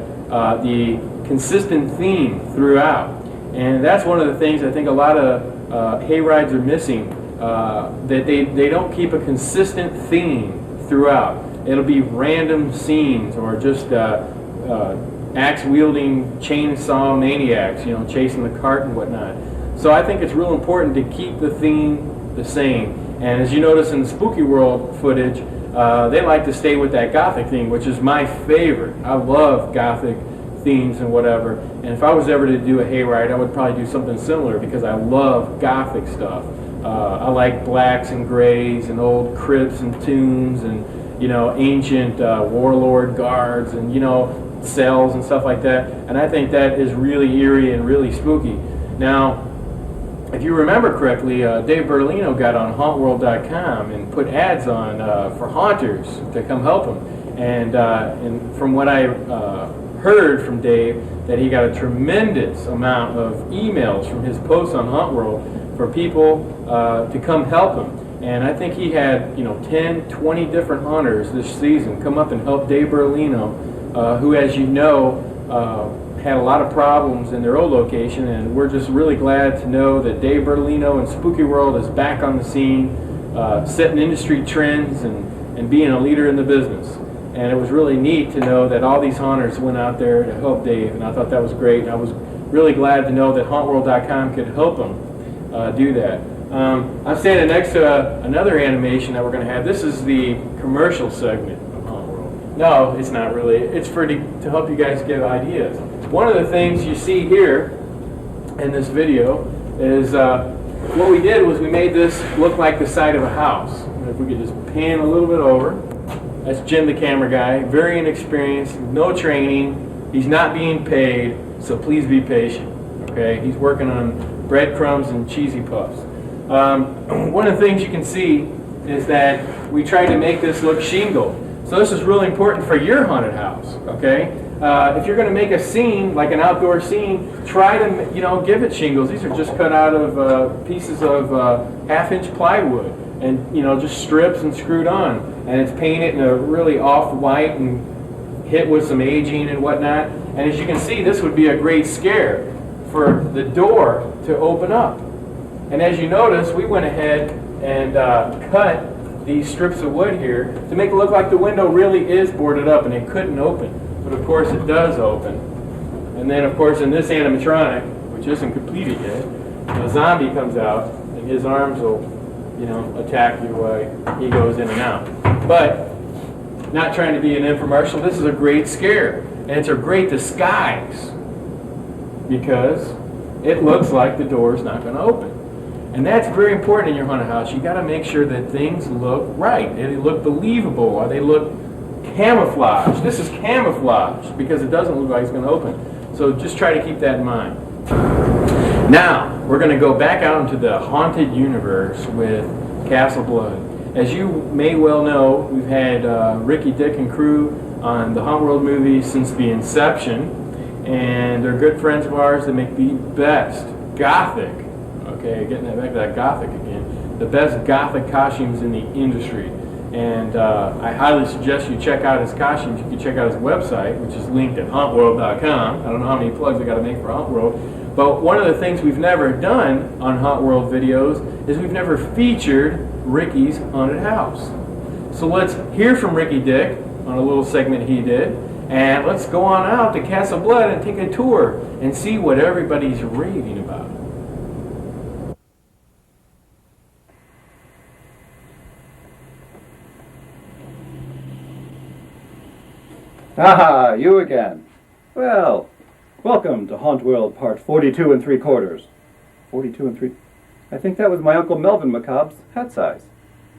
the consistent theme throughout. And that's one of the things I think a lot of hayrides are missing, that they don't keep a consistent theme throughout. It'll be random scenes or just axe-wielding chainsaw maniacs, you know, chasing the cart and whatnot. So I think it's real important to keep the theme the same. And as you notice in the Spooky World footage, they like to stay with that Gothic theme, which is my favorite. I love Gothic themes and whatever. And if I was ever to do a hayride, I would probably do something similar because I love Gothic stuff. I like blacks and grays and old crypts and tombs and, you know, ancient warlord guards and, you know, cells and stuff like that. And I think that is really eerie and really spooky. Now, if you remember correctly, Dave Bertolino got on Hauntworld.com and put ads on for haunters to come help him. And from what I heard from Dave, that he got a tremendous amount of emails from his posts on Hauntworld for people to come help him. And I think he had, you know, 10, 20 different haunters this season come up and help Dave Bertolino, who, as you know, had a lot of problems in their old location, and we're just really glad to know that Dave Bertolino and Spooky World is back on the scene, setting industry trends and being a leader in the business. And it was really neat to know that all these haunters went out there to help Dave, and I thought that was great. And I was really glad to know that Hauntworld.com could help him do that. I'm standing next to another animation that we're going to have. This is the commercial segment of Hauntworld. No, it's not really. It's to help you guys get ideas. One of the things you see here in this video is what we did was we made this look like the side of a house. If we could just pan a little bit over. That's Jim, the camera guy, very inexperienced, no training. He's not being paid, so please be patient. Okay, he's working on breadcrumbs and cheesy puffs. One of the things you can see is that we tried to make this look shingled. So this is really important for your haunted house. Okay. If you're going to make a scene, like an outdoor scene, try to, you know, give it shingles. These are just cut out of pieces of half-inch plywood and, you know, just strips and screwed on. And it's painted in a really off-white and hit with some aging and whatnot. And as you can see, this would be a great scare for the door to open up. And as you notice, we went ahead and cut these strips of wood here to make it look like the window really is boarded up and it couldn't open. But of course it does open. And then of course in this animatronic, which isn't completed yet, a zombie comes out and his arms will, you know, attack you while he goes in and out. But not trying to be an infomercial, this is a great scare. And it's a great disguise because it looks like the door is not going to open. And that's very important in your haunted house. You got to make sure that things look right. They look believable, or they look camouflage. This is camouflage because it doesn't look like it's going to open. So just try to keep that in mind. Now, we're going to go back out into the haunted universe with Castle Blood. As you may well know, we've had Ricky, Dick, and crew on the Hauntworld movies since the inception. And they're good friends of ours that make the best Gothic, okay, getting back to that Gothic again, the best Gothic costumes in the industry. And I highly suggest you check out his costumes. You can check out his website, which is linked at hauntworld.com. I don't know how many plugs I got to make for Hauntworld. But one of the things we've never done on Hauntworld videos is we've never featured Ricky's haunted house. So let's hear from Ricky Dick on a little segment he did. And let's go on out to Castle Blood and take a tour and see what everybody's raving about. Ah, you again. Well, welcome to Hauntworld Part 42 3/4. 42 3. I think that was my Uncle Melvin Macabre's hat size.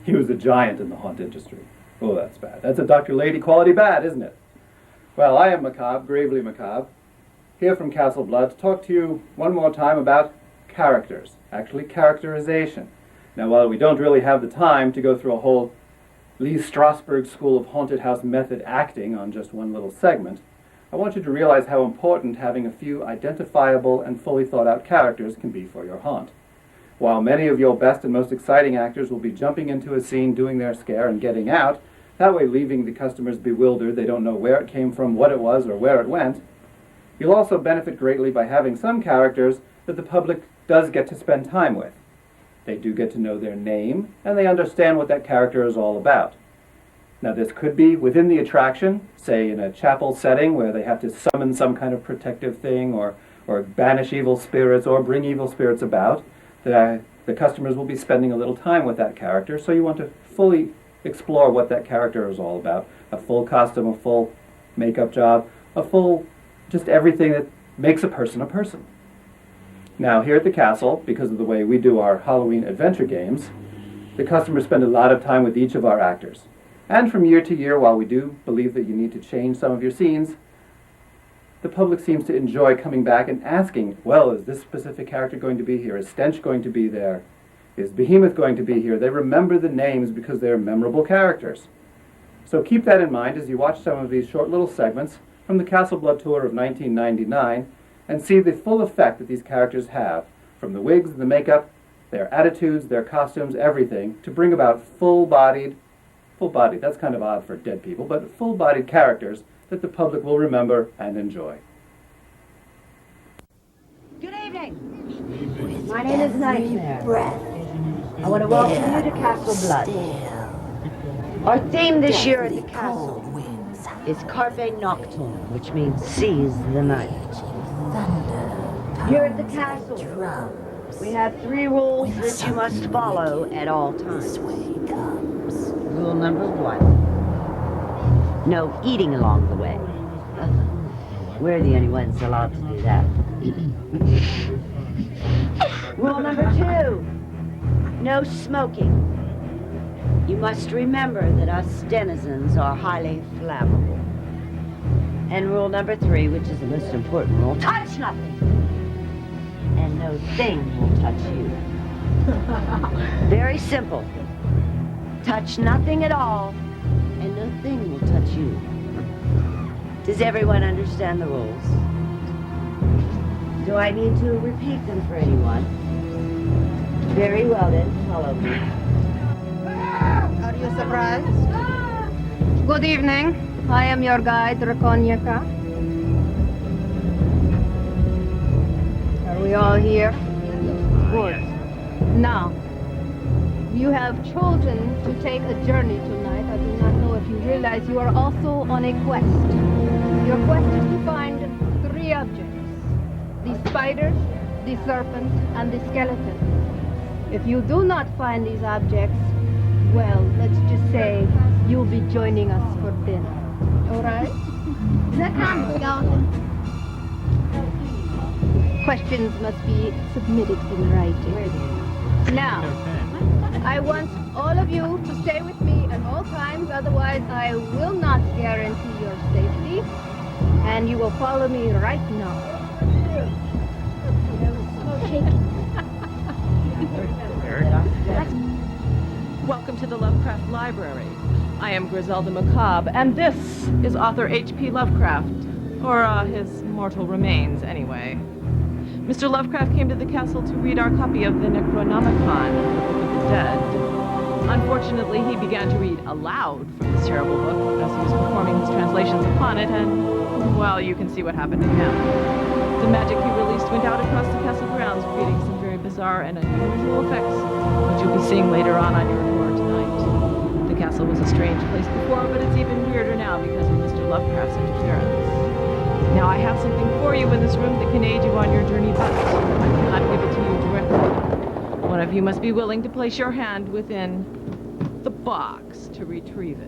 He was a giant in the haunt industry. Oh, that's bad. That's a Dr. Lady quality bad, isn't it? Well, I am Macabre, gravely Macabre, here from Castle Blood to talk to you one more time about characters, actually characterization. Now, while we don't really have the time to go through a whole Lee Strasberg School of Haunted House method acting on just one little segment, I want you to realize how important having a few identifiable and fully thought out characters can be for your haunt. While many of your best and most exciting actors will be jumping into a scene, doing their scare, and getting out, that way leaving the customers bewildered, they don't know where it came from, what it was, or where it went, you'll also benefit greatly by having some characters that the public does get to spend time with. They do get to know their name, and they understand what that character is all about. Now, this could be within the attraction, say in a chapel setting where they have to summon some kind of protective thing, or banish evil spirits, or bring evil spirits about. The customers will be spending a little time with that character, so you want to fully explore what that character is all about. A full costume, a full makeup job, a full just everything that makes a person a person. Now, here at the castle, because of the way we do our Halloween adventure games, the customers spend a lot of time with each of our actors. And from year to year, while we do believe that you need to change some of your scenes, the public seems to enjoy coming back and asking, well, is this specific character going to be here? Is Stench going to be there? Is Behemoth going to be here? They remember the names because they're memorable characters. So keep that in mind as you watch some of these short little segments from the Castle Blood Tour of 1999 and see the full effect that these characters have, from the wigs, the makeup, their attitudes, their costumes, everything, to bring about full-bodied, that's kind of odd for dead people, but full-bodied characters that the public will remember and enjoy. Good evening. My name is Nightmare. I want to welcome you to Castle Blood. Our theme this year at the castle is Carpe Nocturne, which means seize the night. Here at the castle, we have 3 rules that you must follow at all times. Rule number 1. No eating along the way. We're the only ones allowed to do that. Rule number 2. No smoking. You must remember that us denizens are highly flammable. And rule number 3, which is the most important rule, touch nothing. And no thing will touch you. Very simple. Touch nothing at all, and no thing will touch you. Does everyone understand the rules? Do I need to repeat them for anyone? Very well then, follow me. Are you surprised? Good evening. I am your guide, Draconiaca. Are we all here? Good. Now, you have chosen to take a journey tonight. I do not know if you realize you are also on a quest. Your quest is to find 3 objects. The spider, the serpent, and the skeleton. If you do not find these objects, well, let's just say you'll be joining us for dinner. All right? That kind of skeleton. Questions must be submitted in writing. Now, I want all of you to stay with me at all times, otherwise I will not guarantee your safety. And you will follow me right now. Welcome to the Lovecraft Library. I am Griselda Macabre, and this is author H.P. Lovecraft, or his mortal remains, anyway. Mr. Lovecraft came to the castle to read our copy of the Necronomicon, the Book of the Dead. Unfortunately, he began to read aloud from this terrible book as he was performing his translations upon it, and, well, you can see what happened to him. The magic he released went out across the castle grounds, creating some very bizarre and unusual effects, which you'll be seeing later on your tour tonight. The castle was a strange place before, but it's even weirder now because of Mr. Lovecraft's interference. Now, I have something for you in this room that can aid you on your journey, but I cannot give it to you directly. One of you must be willing to place your hand within the box to retrieve it.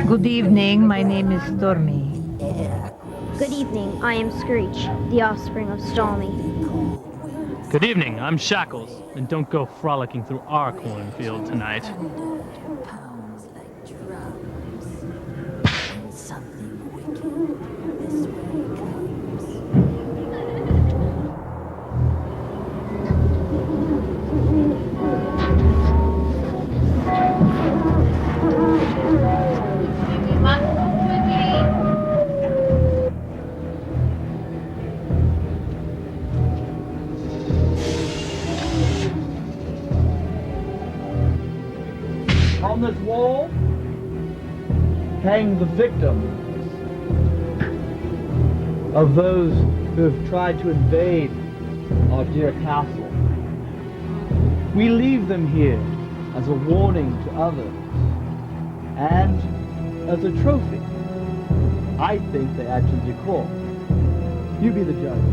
Good evening, my name is Stormy. Good evening, I am Screech, the offspring of Stormy. Good evening, I'm Shackles, and don't go frolicking through our cornfield tonight. hang the victims of those who have tried to invade our dear castle. We leave them here as a warning to others and as a trophy. I think they add to the decor. You be the judge.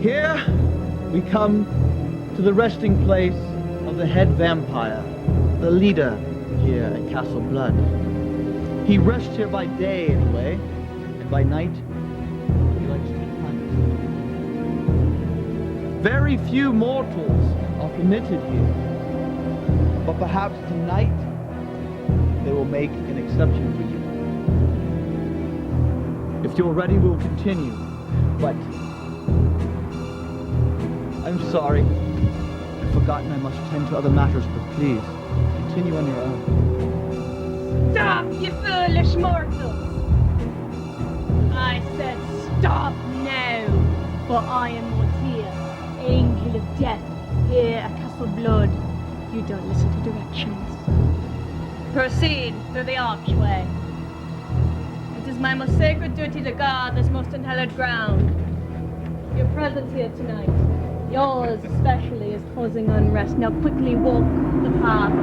Here we come to the resting place of the head vampire, the leader here at Castle Blood. He rests here by day anyway, and by night he likes to hunt. Very few mortals are permitted here, but perhaps tonight they will make an exception for you. If you're ready, we'll continue, but I'm sorry. I've forgotten I must attend to other matters, but please, continue on your own. Stop, you foolish mortals! I said stop now, for I am Mortia, Angel of Death, here at Castle Blood. You don't listen to directions. Proceed through the archway. It is my most sacred duty to guard this most unhallowed ground. Your presence here tonight, yours especially, is causing unrest. Now quickly walk the path.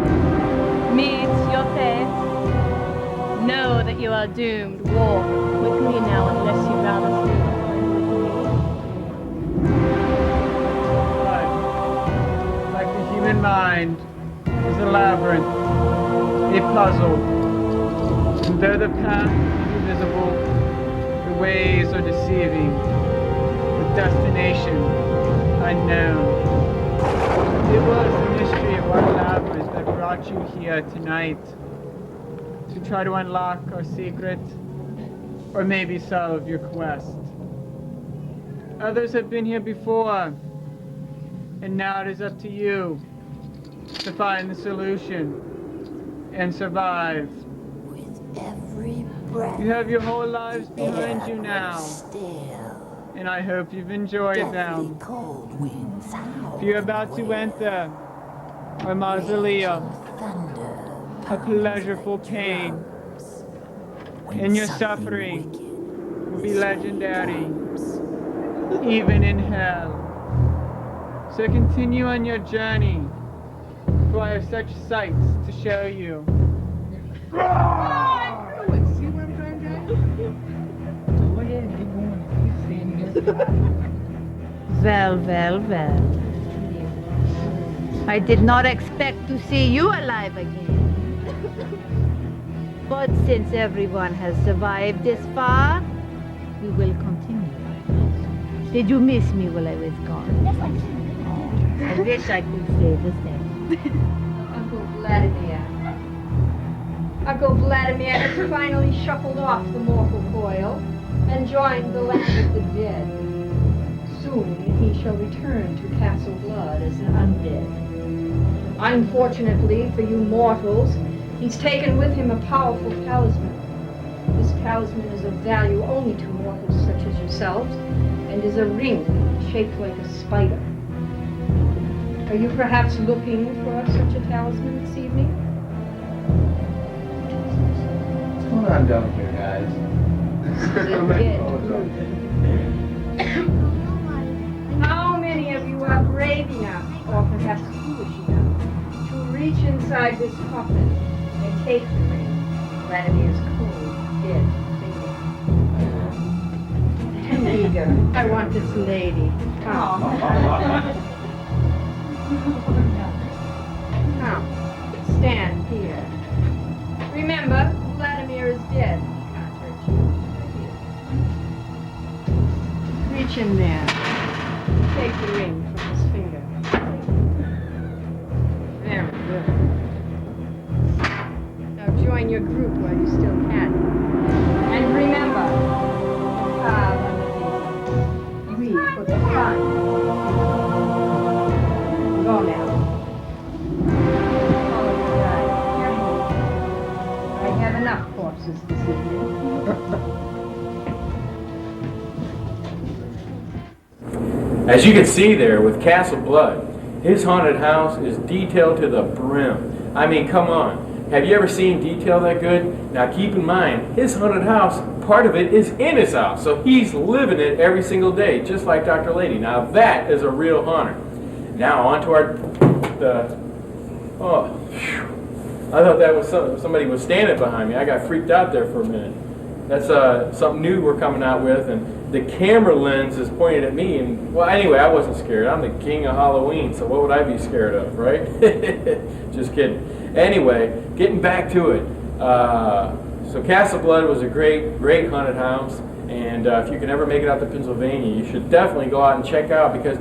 Meet your fate. Know that you are doomed. Walk quickly now, unless you rather stay behind with me. Like the human mind is a labyrinth, a puzzle. And though the path is invisible, the ways are deceiving, the destination unknown. It was the mystery of our labyrinth that brought you here tonight, to try to unlock our secret, or maybe solve your quest. Others have been here before, and now it is up to you to find the solution and survive. You have your whole lives behind you now, and I hope you've enjoyed them. If you're about to enter our mausoleum, a pleasurable pain, and your suffering will be legendary, even in hell. So continue on your journey, for I have such sights to show you. Well, well, well. I did not expect to see you alive again. But since everyone has survived this far, we will continue. Did you miss me while I was gone? Yes, I did. I wish I could say the same. Uncle Vladimir. Uncle Vladimir has finally shuffled off the mortal coil and joined the land of the dead. Soon he shall return to Castle Blood as an undead. Unfortunately for you mortals, he's taken with him a powerful talisman. This talisman is of value only to mortals such as yourselves, and is a ring shaped like a spider. Are you perhaps looking for such a talisman this evening? What's going on down here, guys? How many of you are brave enough, or perhaps foolish enough, to reach inside this coffin and take the ring? Vladimir's cold, dead finger. Too eager. I want this lady. Come. Now, stand here. Remember, Vladimir is dead. He can't hurt you. Reach in there. Take the ring from his finger. Very good. Now join your group while you still can. And remember, carve on the V for the fun. Go now. Follow your guide carefully. I have enough corpses this evening. As you can see there with Castle Blood, His haunted house is detailed to the brim. I mean, come on. Have you ever seen detail that good? Now keep in mind, his haunted house, part of it is in his house. So he's living it every single day, just like Dr. Lady. Now that is a real haunter. Now on to our, oh, phew. I thought that was somebody was standing behind me. I got freaked out there for a minute. That's something new we're coming out with, and the camera lens is pointed at me. And well, anyway, I wasn't scared. I'm the king of Halloween, so what would I be scared of, right? Just kidding. Anyway, getting back to it. So Castle Blood was a great haunted house, and if you can ever make it out to Pennsylvania, you should definitely go out and check out because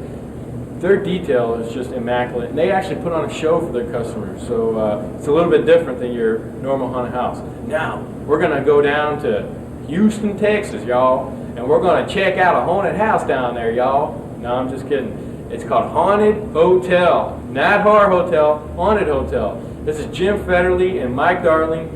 their detail is just immaculate, and they actually put on a show for their customers. So it's a little bit different than your normal haunted house. Now we're gonna go down to Houston, Texas, y'all, and we're gonna check out a haunted house down there, y'all. No, I'm just kidding. It's called Haunted Hotel, not Horror Hotel, Haunted Hotel. This is Jim Federle and Mike Darling,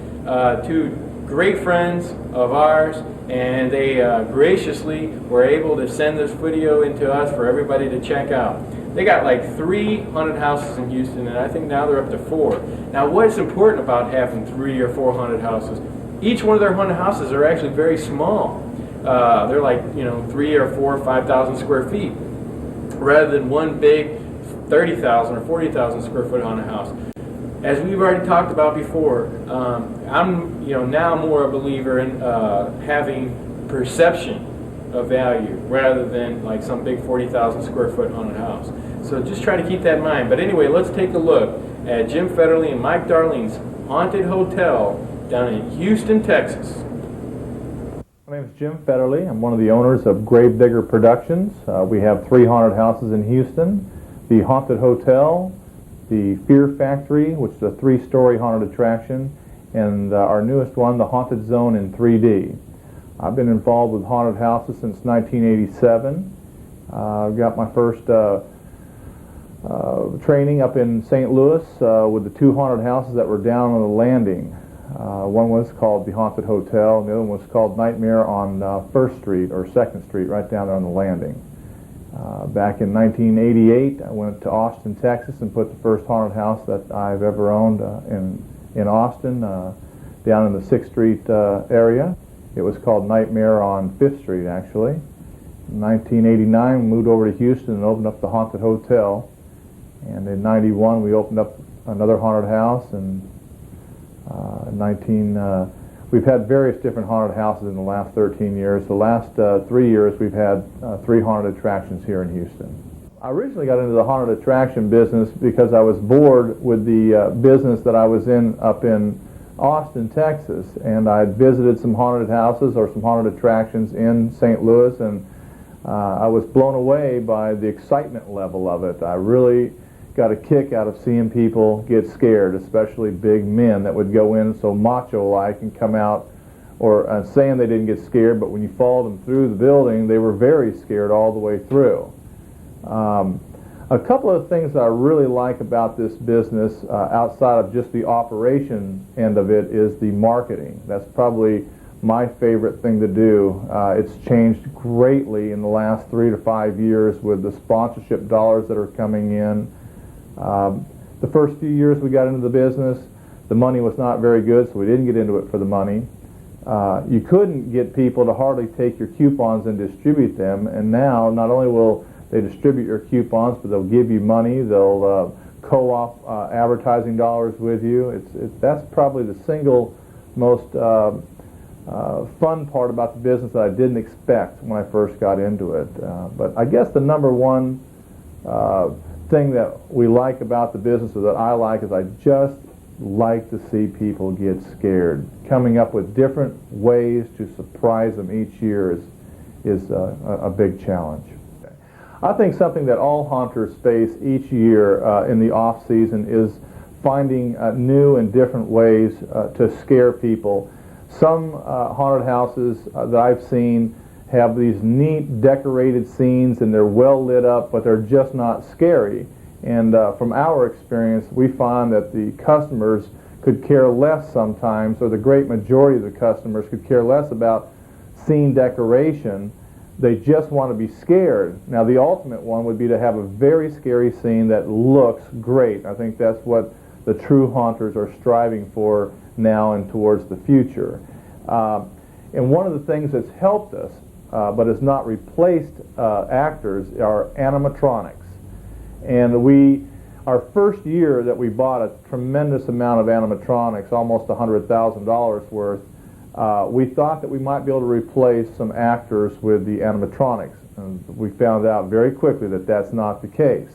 two great friends of ours, and they graciously were able to send this video into us for everybody to check out. They got like 3 haunted houses in Houston, and I think now they're up to 4. Now what's important about having 3 or 4 haunted houses, each one of their haunted houses are actually very small. They're like, 3 or 4 or 5,000 square feet, rather than one big 30,000 or 40,000 square foot haunted house. As we've already talked about before, I'm now more a believer in having perception of value rather than like some big 40,000 square foot haunted house. So just try to keep that in mind. But anyway, let's take a look at Jim Federle and Mike Darling's Haunted Hotel down in Houston, Texas. My name is Jim Federle. I'm one of the owners of Gravedigger Productions. We have 3 haunted houses in Houston: the Haunted Hotel, the Fear Factory, which is a 3-story haunted attraction, and our newest one, the Haunted Zone in 3D. I've been involved with haunted houses since 1987. I got my first training up in St. Louis with the 2 haunted houses that were down on the landing. One was called the Haunted Hotel, and the other one was called Nightmare on 1st Street or 2nd Street, right down there on the landing. Back in 1988, I went to Austin, Texas, and put the first haunted house that I've ever owned in Austin, down in the 6th Street area. It was called Nightmare on 5th Street, actually. In 1989, we moved over to Houston and opened up the Haunted Hotel. And in 91, we opened up another haunted house. And we've had various different haunted houses in the last 13 years. The last 3 years, we've had 3 haunted attractions here in Houston. I originally got into the haunted attraction business because I was bored with the business that I was in up in Austin, Texas, and I visited some haunted houses or some haunted attractions in St. Louis, and I was blown away by the excitement level of it. I really got a kick out of seeing people get scared, especially big men that would go in so macho-like and come out or saying they didn't get scared, but when you followed them through the building, they were very scared all the way through. A couple of things that I really like about this business, outside of just the operation end of it, is the marketing. That's probably my favorite thing to do. It's changed greatly in the last 3 to 5 years with the sponsorship dollars that are coming in. The first few years we got into the business, the money was not very good, so we didn't get into it for the money. You couldn't get people to hardly take your coupons and distribute them, and now not only will they distribute your coupons, but they'll give you money, they'll co-op advertising dollars with you. That's probably the single most fun part about the business that I didn't expect when I first got into it. But I guess the number one thing that we like about the business, or that I like, is I just like to see people get scared. Coming up with different ways to surprise them each year is a big challenge. I think something that all haunters face each year in the off-season is finding new and different ways to scare people. Some haunted houses that I've seen have these neat decorated scenes, and they're well lit up, but they're just not scary. And from our experience, we find that the customers could care less sometimes, or the great majority of the customers could care less about scene decoration. They just want to be scared. Now, the ultimate one would be to have a very scary scene that looks great. I think that's what the true haunters are striving for now and towards the future. And one of the things that's helped us, but has not replaced actors, are animatronics. And our first year that we bought a tremendous amount of animatronics, almost $100,000 worth, we thought that we might be able to replace some actors with the animatronics. And we found out very quickly that that's not the case.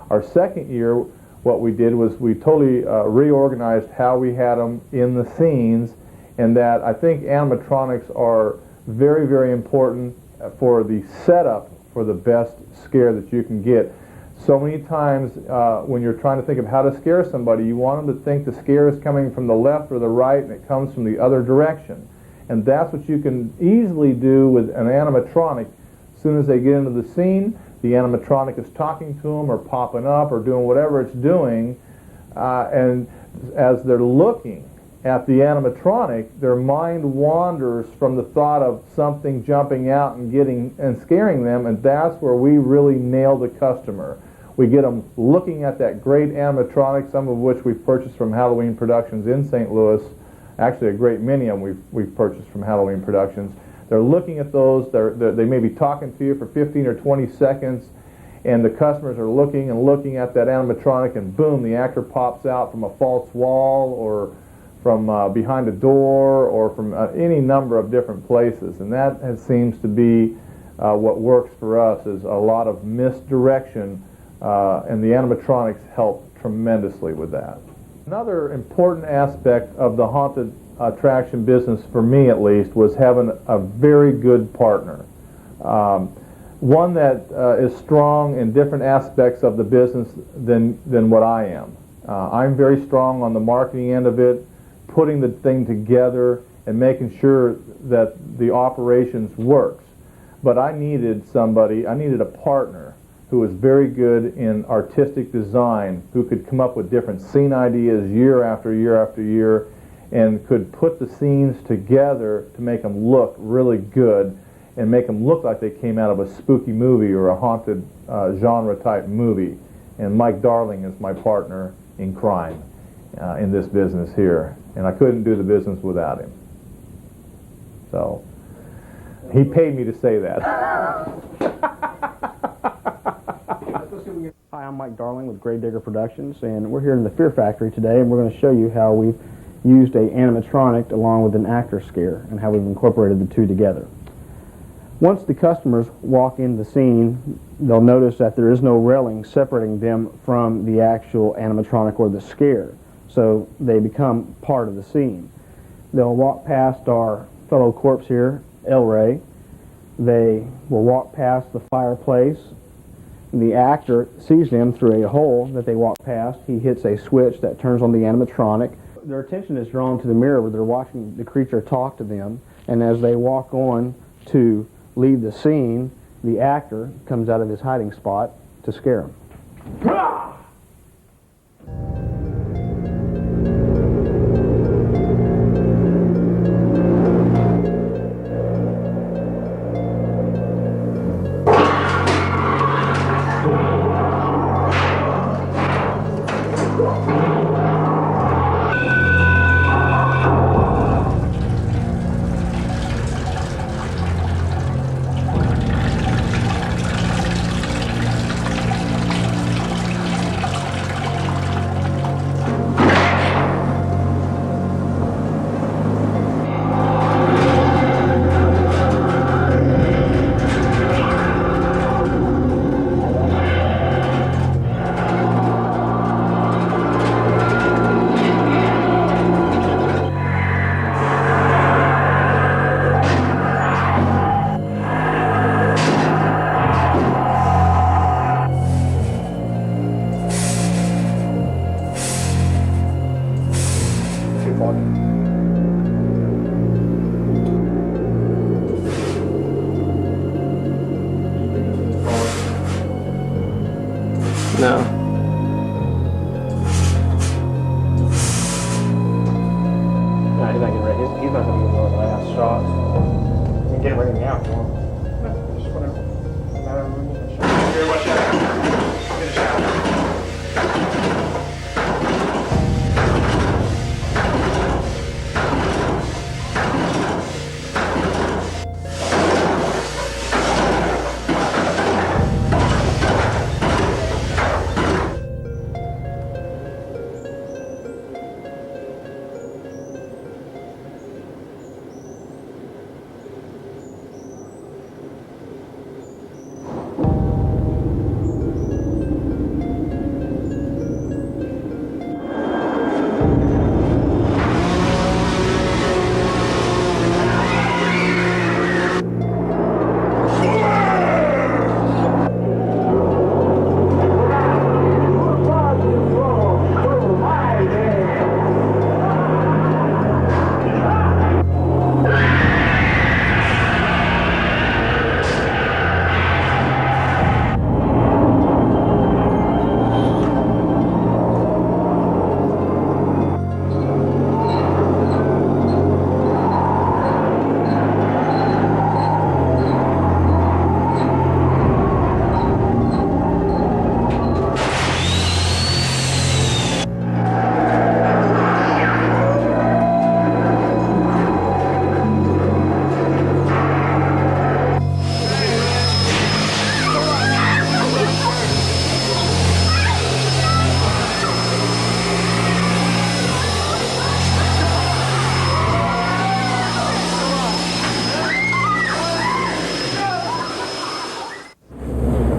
Our second year, what we did was we totally reorganized how we had them in the scenes, and that I think animatronics are very, very important for the setup for the best scare that you can get. So many times when you're trying to think of how to scare somebody, you want them to think the scare is coming from the left or the right, and it comes from the other direction. And that's what you can easily do with an animatronic. As soon as they get into the scene, the animatronic is talking to them or popping up or doing whatever it's doing. And as they're looking at the animatronic, their mind wanders from the thought of something jumping out and scaring them, and that's where we really nail the customer. We get them looking at that great animatronic, some of which we've purchased from Halloween Productions in St. Louis. Actually, a great many of them we've purchased from Halloween Productions. They're looking at those. They may be talking to you for 15 or 20 seconds, and the customers are looking and looking at that animatronic, and boom, the actor pops out from a false wall or from behind a door or from any number of different places. And that seems to be what works for us, is a lot of misdirection, and the animatronics help tremendously with that. Another important aspect of the haunted attraction business, for me at least, was having a very good partner. One that is strong in different aspects of the business than what I am. I'm very strong on the marketing end of it, putting the thing together and making sure that the operations works. But I needed a partner who was very good in artistic design, who could come up with different scene ideas year after year after year, and could put the scenes together to make them look really good and make them look like they came out of a spooky movie or a haunted genre type movie. And Mike Darling is my partner in crime in this business here, and I couldn't do the business without him. So he paid me to say that. Hi, I'm Mike Darling with Gravedigger Productions, and we're here in the Fear Factory today, and we're going to show you how we've used a animatronic along with an actor scare and how we've incorporated the two together. Once the customers walk in the scene, they'll notice that there is no railing separating them from the actual animatronic or the scare, so they become part of the scene. They'll walk past our fellow corpse here, El Rey. They will walk past the fireplace. The actor sees them through a hole that they walk past. He hits a switch that turns on the animatronic. Their attention is drawn to the mirror where they're watching the creature talk to them, and as they walk on to leave the scene, the actor comes out of his hiding spot to scare them. No. No, he's not getting ready. He's not going to get one of the last shots. You can get ready now if you want.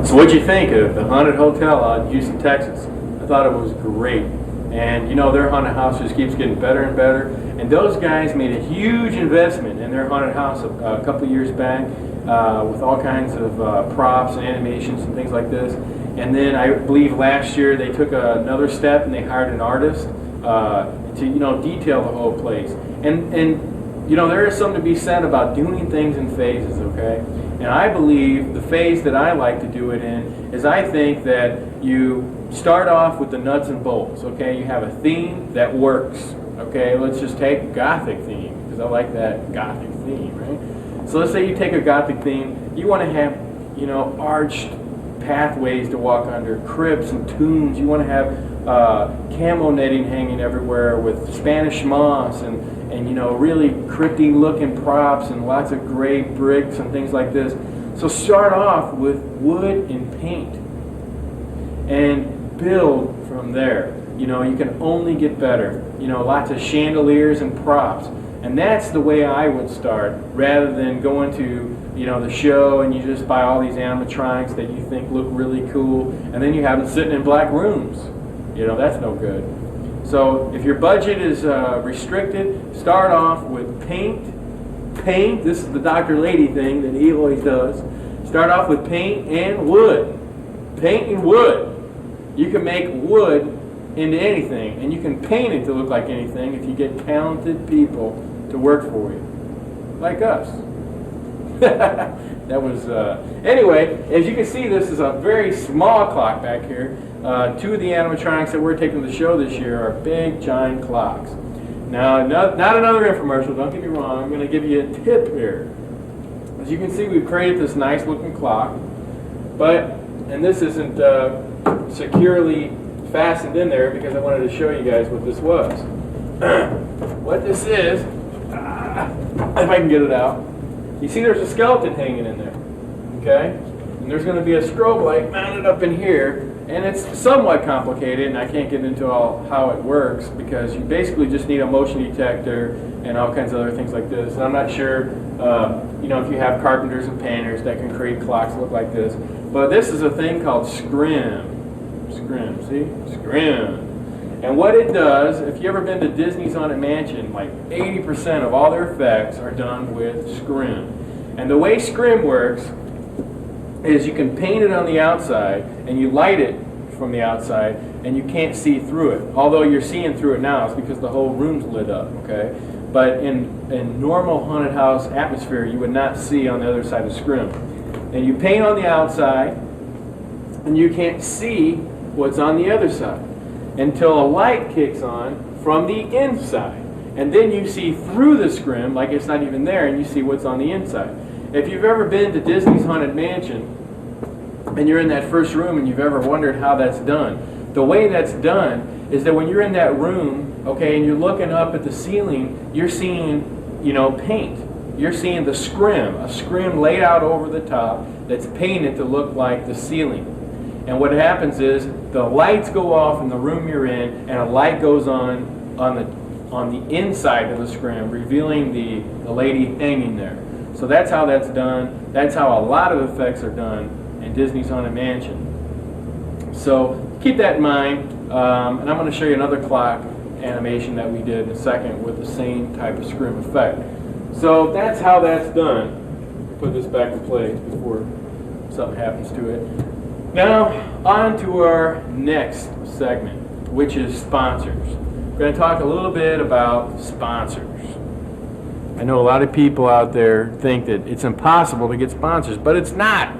So what'd you think of the Haunted Hotel out in Houston, Texas? I thought it was great. And you know, their haunted house just keeps getting better and better. And those guys made a huge investment in their haunted house a couple of years back with all kinds of props and animations and things like this. And then I believe last year they took another step and they hired an artist to, you know, detail the whole place. And you know, there is something to be said about doing things in phases, okay? And I believe the phase that I like to do it in is I think that you start off with the nuts and bolts, okay? You have a theme that works, okay? Let's just take a Gothic theme, because I like that Gothic theme, right? So let's say you take a Gothic theme, you want to have, you know, arched pathways to walk under, crypts and tombs. You want to have camo netting hanging everywhere with Spanish moss and you know, really crypty looking props and lots of gray bricks and things like this. So start off with wood and paint and build from there. You know, you can only get better. You know, lots of chandeliers and props. And that's the way I would start, rather than going to, you know, the show and you just buy all these animatronics that you think look really cool, and then you have them sitting in black rooms. You know, that's no good. So if your budget is restricted, start off with paint. Paint, this is the Dr. Lady thing that he always does. Start off with paint and wood. Paint and wood. You can make wood into anything, and you can paint it to look like anything if you get talented people to work for you, like us. That was, anyway, as you can see, this is a very small clock back here. Two of the animatronics that we're taking to the show this year are big, giant clocks. Now, not another infomercial, don't get me wrong, I'm going to give you a tip here. As you can see, we've created this nice looking clock, and this isn't securely fastened in there because I wanted to show you guys what this was. What this is, if I can get it out, you see there's a skeleton hanging in there, okay? And there's going to be a strobe light mounted up in here, and it's somewhat complicated, and I can't get into how it works because you basically just need a motion detector and all kinds of other things like this. And I'm not sure, you know, if you have carpenters and painters that can create clocks that look like this, but this is a thing called scrim. Scrim, see? Scrim. And what it does, if you've ever been to Disney's Haunted Mansion, like 80% of all their effects are done with scrim. And the way scrim works is you can paint it on the outside and you light it from the outside and you can't see through it. Although you're seeing through it now, it's because the whole room's lit up, okay? But in normal haunted house atmosphere, you would not see on the other side of scrim. And you paint on the outside and you can't see what's on the other side until a light kicks on from the inside. And then you see through the scrim like it's not even there and you see what's on the inside. If you've ever been to Disney's Haunted Mansion, and you're in that first room and you've ever wondered how that's done, the way that's done is that when you're in that room, okay, and you're looking up at the ceiling, you're seeing, paint. You're seeing the scrim, a scrim laid out over the top that's painted to look like the ceiling. And what happens is the lights go off in the room you're in, and a light goes on the inside of the scrim, revealing the lady hanging there. So that's how that's done. That's how a lot of effects are done in Disney's Haunted Mansion. So keep that in mind, and I'm going to show you another clock animation that we did in a second with the same type of scrim effect. So that's how that's done. Put this back in place before something happens to it. Now, on to our next segment, which is sponsors. We're going to talk a little bit about sponsors. I know a lot of people out there think that it's impossible to get sponsors, but it's not.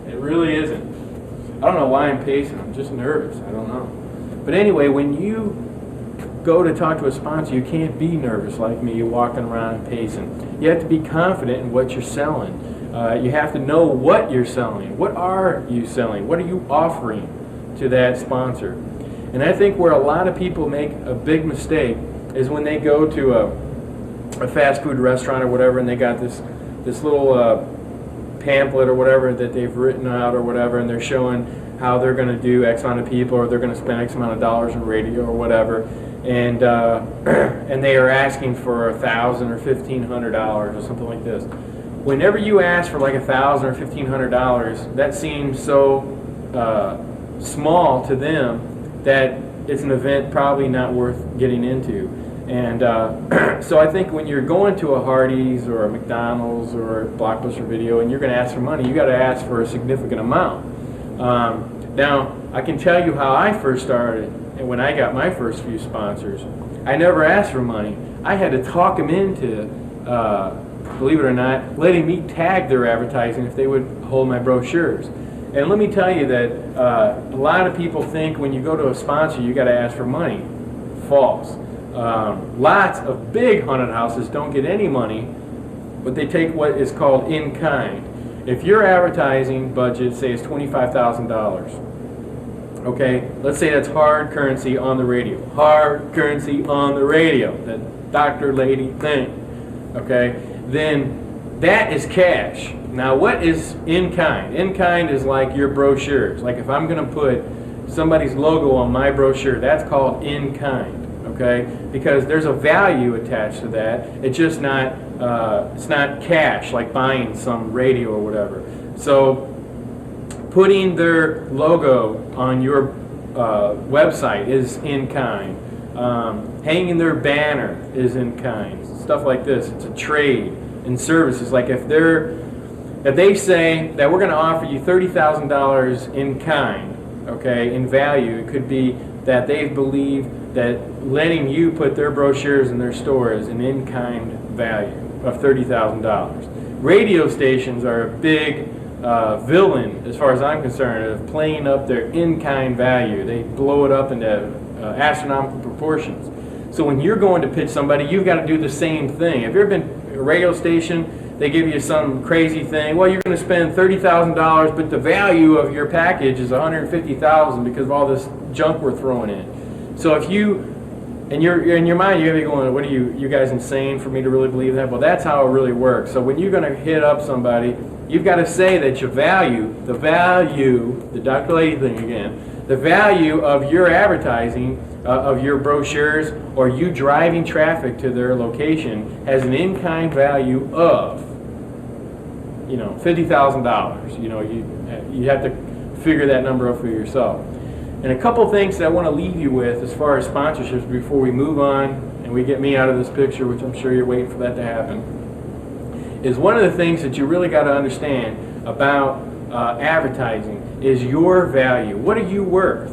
It really isn't. I don't know why I'm pacing. I'm just nervous. I don't know. But anyway, when you go to talk to a sponsor, you can't be nervous like me, walking around and pacing. You have to be confident in what you're selling. You have to know what you're selling. What are you selling? What are you offering to that sponsor? And I think where a lot of people make a big mistake is when they go to a fast food restaurant or whatever, and they got this little pamphlet or whatever that they've written out or whatever, and they're showing how they're going to do X amount of people, or they're going to spend X amount of dollars in radio or whatever, and they are asking for $1,000 or $1,500 or something like this. Whenever you ask for like $1,000 or $1,500, that seems so small to them that it's an event probably not worth getting into. And so I think when you're going to a Hardee's or a McDonald's or a Blockbuster Video and you're going to ask for money, you got to ask for a significant amount. Now, I can tell you how I first started, and when I got my first few sponsors, I never asked for money. I had to talk them into, believe it or not, letting me tag their advertising if they would hold my brochures. And let me tell you that a lot of people think when you go to a sponsor, you got to ask for money. False. Lots of big haunted houses don't get any money, but they take what is called in-kind. If your advertising budget, say, is $25,000, okay, let's say that's hard currency on the radio. Hard currency on the radio, that doctor lady thing, okay, then that is cash. Now, what is in-kind? In-kind is like your brochures. Like if I'm going to put somebody's logo on my brochure, that's called in-kind. Okay, because there's a value attached to that. It's just not, it's not cash like buying some radio or whatever. So putting their logo on your website is in kind. Hanging their banner is in kind. Stuff like this. It's a trade in services. Like if they say that we're going to offer you $30,000 in kind, okay, in value, it could be that they believe that letting you put their brochures in their store is an in-kind value of $30,000. Radio stations are a big villain, as far as I'm concerned, of playing up their in-kind value. They blow it up into astronomical proportions. So when you're going to pitch somebody, you've got to do the same thing. Have you ever been to a radio station, they give you some crazy thing, well, you're going to spend $30,000, but the value of your package is $150,000 because of all this junk we're throwing in. So if you, in your mind, you're going to be going, what are you guys insane for me to really believe that? Well, that's how it really works. So when you're going to hit up somebody, you've got to say that your value, the Dr. Lady thing again, the value of your advertising, of your brochures, or you driving traffic to their location has an in-kind value of, $50,000. You have to figure that number out for yourself. And a couple things that I want to leave you with as far as sponsorships before we move on and we get me out of this picture, which I'm sure you're waiting for that to happen, is one of the things that you really got to understand about advertising is your value. What are you worth?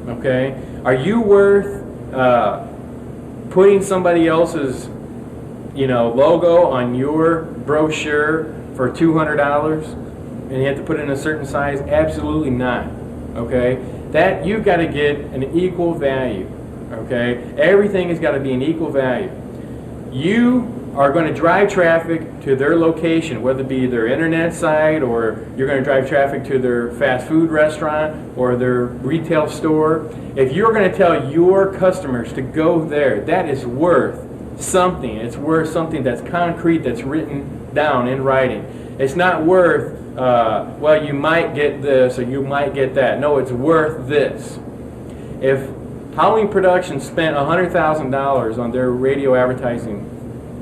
Okay? Are you worth putting somebody else's logo on your brochure for $200 and you have to put it in a certain size? Absolutely not. Okay? That you've got to get an equal value. Okay? Everything has got to be an equal value. You are going to drive traffic to their location, whether it be their internet site, or you're going to drive traffic to their fast food restaurant or their retail store. If you're going to tell your customers to go there, that is worth something. It's worth something that's concrete, that's written down in writing. It's not worth, well, you might get this or you might get that. No, it's worth this. If Halloween Productions spent $100,000 on their radio advertising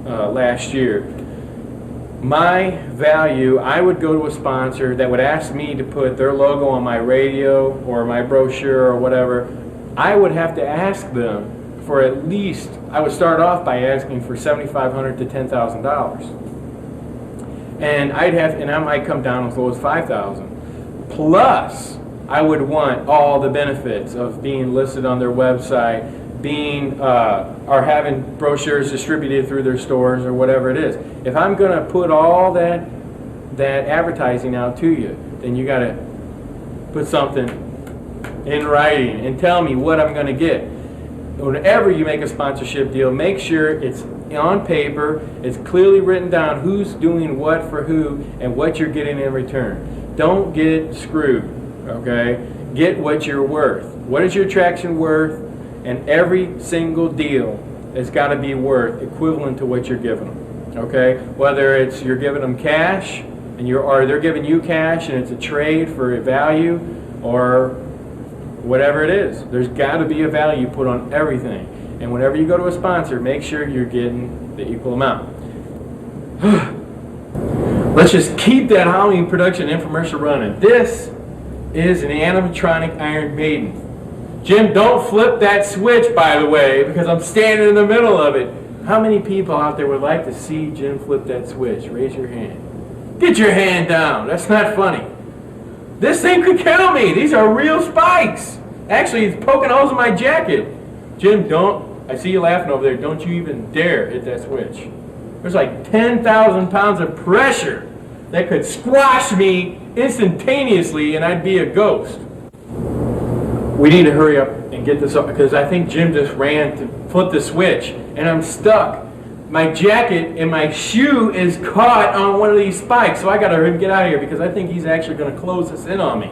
last year, my value, I would go to a sponsor that would ask me to put their logo on my radio or my brochure or whatever. I would have to ask them for at least, I would start off by asking for $7,500 to $10,000. And I might come down as low as $5,000. Plus, I would want all the benefits of being listed on their website, being or having brochures distributed through their stores or whatever it is. If I'm going to put all that advertising out to you, then you got to put something in writing and tell me what I'm going to get. Whenever you make a sponsorship deal, make sure it's on paper, it's clearly written down who's doing what for who and what you're getting in return. Don't get screwed, okay? Get what you're worth. What is your attraction worth? And every single deal has got to be worth equivalent to what you're giving them, okay? Whether it's you're giving them cash or they're giving you cash and it's a trade for a value, or whatever it is. There's got to be a value put on everything. And whenever you go to a sponsor, make sure you're getting the equal amount. Let's just keep that Halloween production infomercial running. This is an animatronic Iron Maiden. Jim, don't flip that switch, by the way, because I'm standing in the middle of it. How many people out there would like to see Jim flip that switch? Raise your hand. Get your hand down. That's not funny. This thing could kill me. These are real spikes. Actually, it's poking holes in my jacket. Jim, don't. I see you laughing over there. Don't you even dare hit that switch. There's like 10,000 pounds of pressure that could squash me instantaneously and I'd be a ghost. We need to hurry up and get this up because I think Jim just ran to flip the switch and I'm stuck. My jacket and my shoe is caught on one of these spikes, so I gotta hurry get out of here because I think he's actually gonna close this in on me.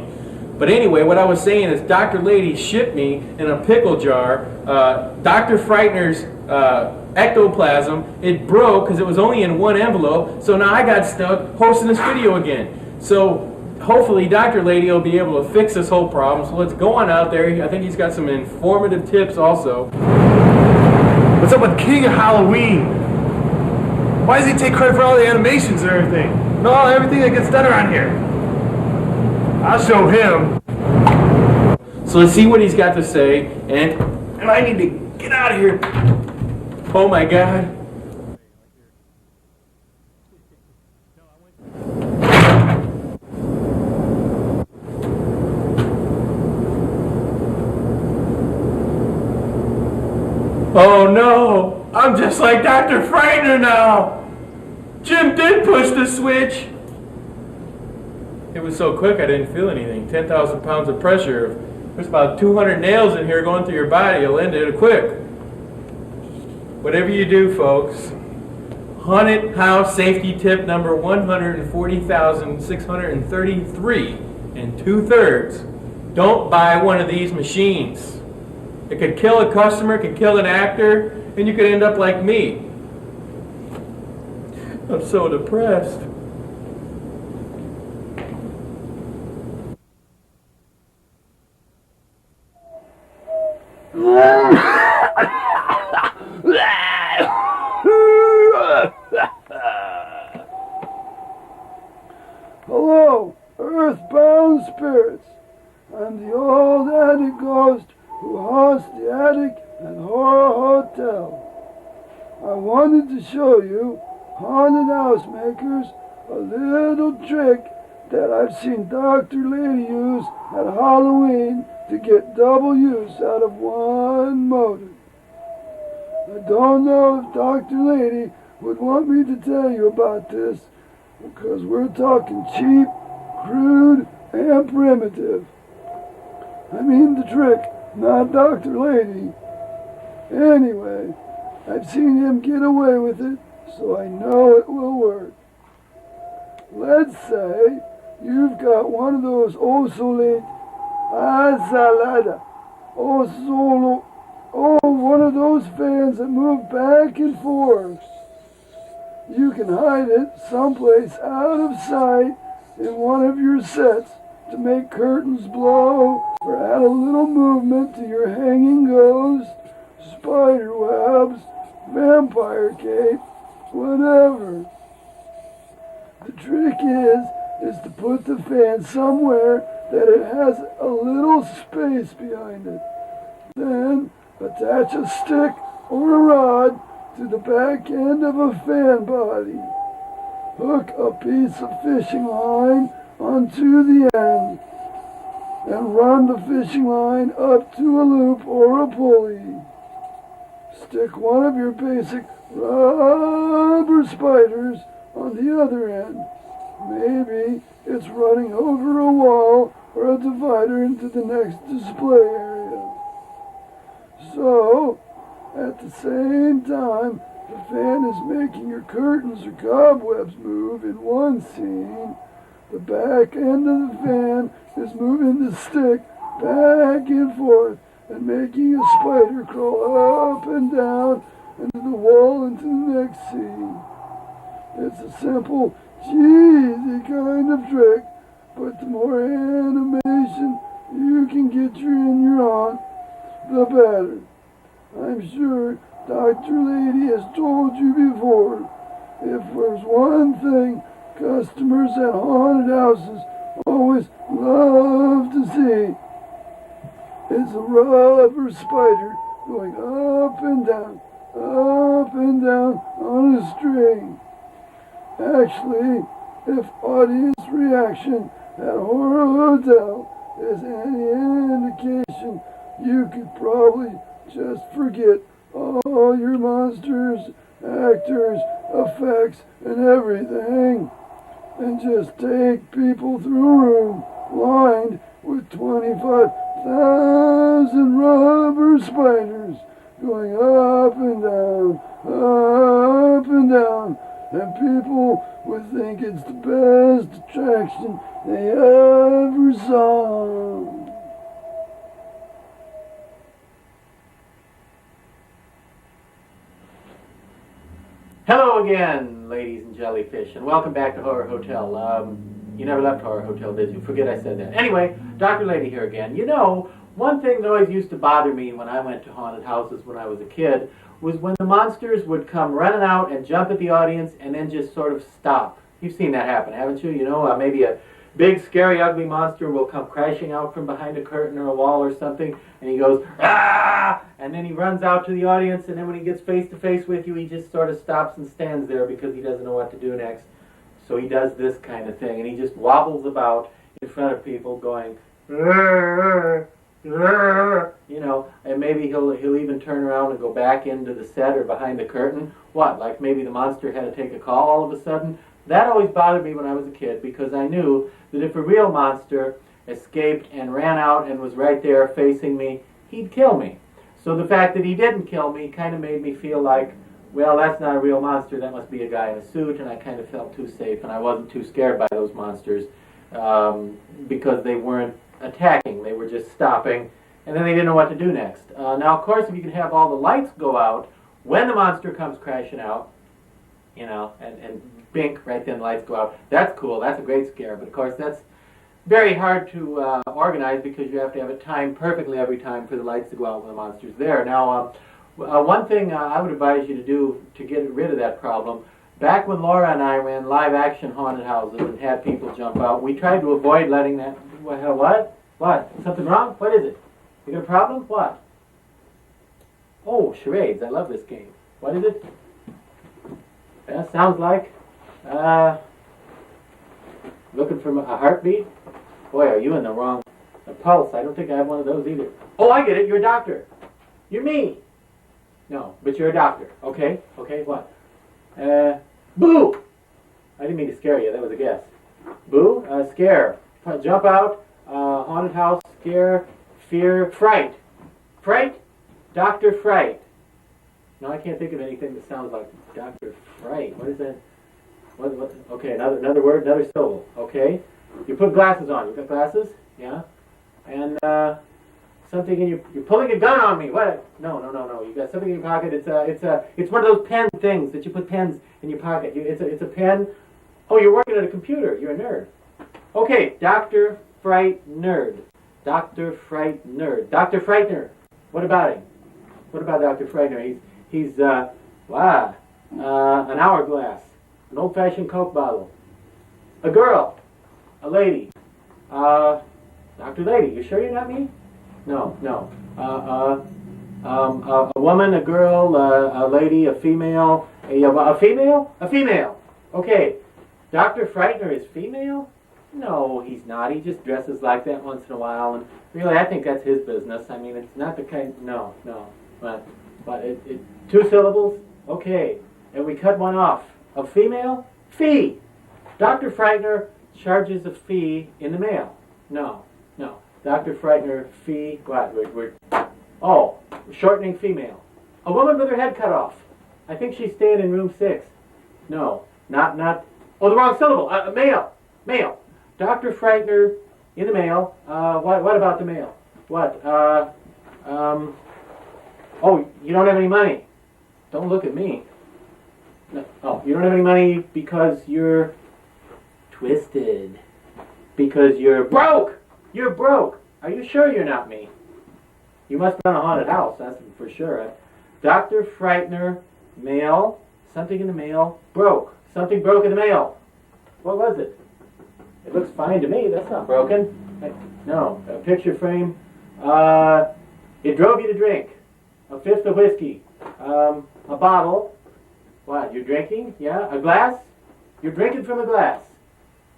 But anyway, what I was saying is Dr. Lady shipped me in a pickle jar Dr. Frightener's ectoplasm. It broke because it was only in one envelope, so now I got stuck posting this video again. So hopefully Dr. Lady will be able to fix this whole problem. So let's go on out there. I think he's got some informative tips also. What's up with King of Halloween? Why does he take credit for all the animations and everything? No, everything that gets done around here. I'll show him. So let's see what he's got to say, and I need to get out of here. Oh my God. Oh no, I'm just like Dr. Frightener now. Jim did push the switch. It was so quick I didn't feel anything. 10,000 pounds of pressure. There's about 200 nails in here going through your body. You'll end it quick. Whatever you do, folks. Haunted house safety tip number 140,633 and 2/3. Don't buy one of these machines. It could kill a customer, it could kill an actor, and you could end up like me. I'm so depressed. Hello, earthbound spirits. I'm the old attic ghost who haunts the attic at Horror Hotel. I wanted to show you, haunted house makers, a little trick that I've seen Dr. Lady use at Halloween to get double use out of one motive. I don't know if Dr. Lady would want me to tell you about this, because we're talking cheap, crude, and primitive. I mean the trick, not Dr. Lady. Anyway, I've seen him get away with it so I know it will work. Let's say you've got one of those obsolete one of those fans that move back and forth. You can hide it someplace out of sight in one of your sets to make curtains blow or add a little movement to your hanging ghost, spider webs, vampire cape, whatever. The trick is to put the fan somewhere that it has a little space behind it. Then attach a stick or a rod to the back end of a fan body. Hook a piece of fishing line onto the end and run the fishing line up to a loop or a pulley. Stick one of your basic rubber spiders on the other end. Maybe it's running over a wall or a divider into the next display area. So, at the same time, the fan is making your curtains or cobwebs move in one scene. The back end of the fan is moving the stick back and forth and making a spider crawl up and down into the wall into the next scene. It's a simple, cheesy kind of trick, but the more animation you can get in your haunt, the better. I'm sure Dr. Lady has told you before, if there's one thing customers at haunted houses always love to see, it's a rubber spider going up and down on a string. Actually, if audience reaction at Horror Hotel is any indication, you could probably just forget all your monsters, actors, effects, and everything, and just take people through a room lined with 25,000 rubber spiders going up and down, and people would think it's the best attraction they ever saw. Hello again, ladies and jellyfish, and welcome back to Horror Hotel. You never left Horror Hotel, did you? Forget I said that. Anyway, Dr. Lady here again. You know, one thing that always used to bother me when I went to haunted houses when I was a kid was when the monsters would come running out and jump at the audience and then just sort of stop. You've seen that happen, haven't you? You know, maybe a big, scary, ugly monster will come crashing out from behind a curtain or a wall or something, and he goes, ah! And then he runs out to the audience, and then when he gets face to face with you, he just sort of stops and stands there because he doesn't know what to do next. So he does this kind of thing, and he just wobbles about in front of people going, you know, and maybe he'll even turn around and go back into the set or behind the curtain. What, like maybe the monster had to take a call all of a sudden? That always bothered me when I was a kid because I knew that if a real monster escaped and ran out and was right there facing me, he'd kill me. So the fact that he didn't kill me kind of made me feel like, well, that's not a real monster, that must be a guy in a suit, and I kind of felt too safe, and I wasn't too scared by those monsters because they weren't attacking, they were just stopping, and then they didn't know what to do next. Now, of course, if you can have all the lights go out when the monster comes crashing out, you know, and bink, right then the lights go out, that's cool, that's a great scare, but of course that's very hard to organize because you have to have it timed perfectly every time for the lights to go out when the monster's there. Now, one thing I would advise you to do to get rid of that problem, back when Laura and I ran live-action haunted houses and had people jump out, we tried to avoid letting that... What? What? Something wrong? What is it? You got a problem? What? Oh, charades. I love this game. What is it? That sounds like... looking for a heartbeat? Boy, are you in the wrong... A pulse. I don't think I have one of those either. Oh, I get it. You're a doctor. You're me. No, but you're a doctor. Okay? Okay, what? Boo! I didn't mean to scare you. That was a guess. Boo? Scare. Jump out. Haunted house. Scare. Fear. Fright. Fright? Dr. Fright. No, I can't think of anything that sounds like Dr. Fright. What is that? What? Okay, another word, another syllable. Okay. You put glasses on. You got glasses? Yeah. And something in your. You're pulling a gun on me. What? No. You got something in your pocket. It's one of those pen things that you put pens in your pocket. It's a pen. Oh, you're working at a computer. You're a nerd. Okay, Dr. Fright Nerd. Dr. Fright Nerd. Dr. Frightener. What about him? What about Dr. Frightener? He's an hourglass, an old-fashioned Coke bottle, a girl, a lady, Dr. Lady. You sure you're not me? No. A woman, a girl, a lady, a female, a female? A female. Okay. Dr. Frightener is female? No, he's not. He just dresses like that once in a while, and really, I think that's his business. I mean, it's not the kind. No. But it 2 syllables. Okay, and we cut one off. A female? Fee. Dr. Frightener charges a fee in the mail. No. Dr. Frightener fee. What? We're shortening female. A woman with her head cut off. I think she's staying in room 6. No, not. Oh, the wrong syllable. Male. Dr. Frightener in the mail. What about the mail? What? Oh, you don't have any money. Don't look at me. No. Oh, you don't have any money because you're twisted. Because you're broke. You're broke. Are you sure you're not me? You must be on a haunted house, that's for sure. Dr. Frightener, mail, something in the mail, broke. Something broke in the mail. What was it? It looks fine to me. That's not broken. No. A picture frame. It drove you to drink. A fifth of whiskey. A bottle. What? You're drinking? Yeah. A glass? You're drinking from a glass.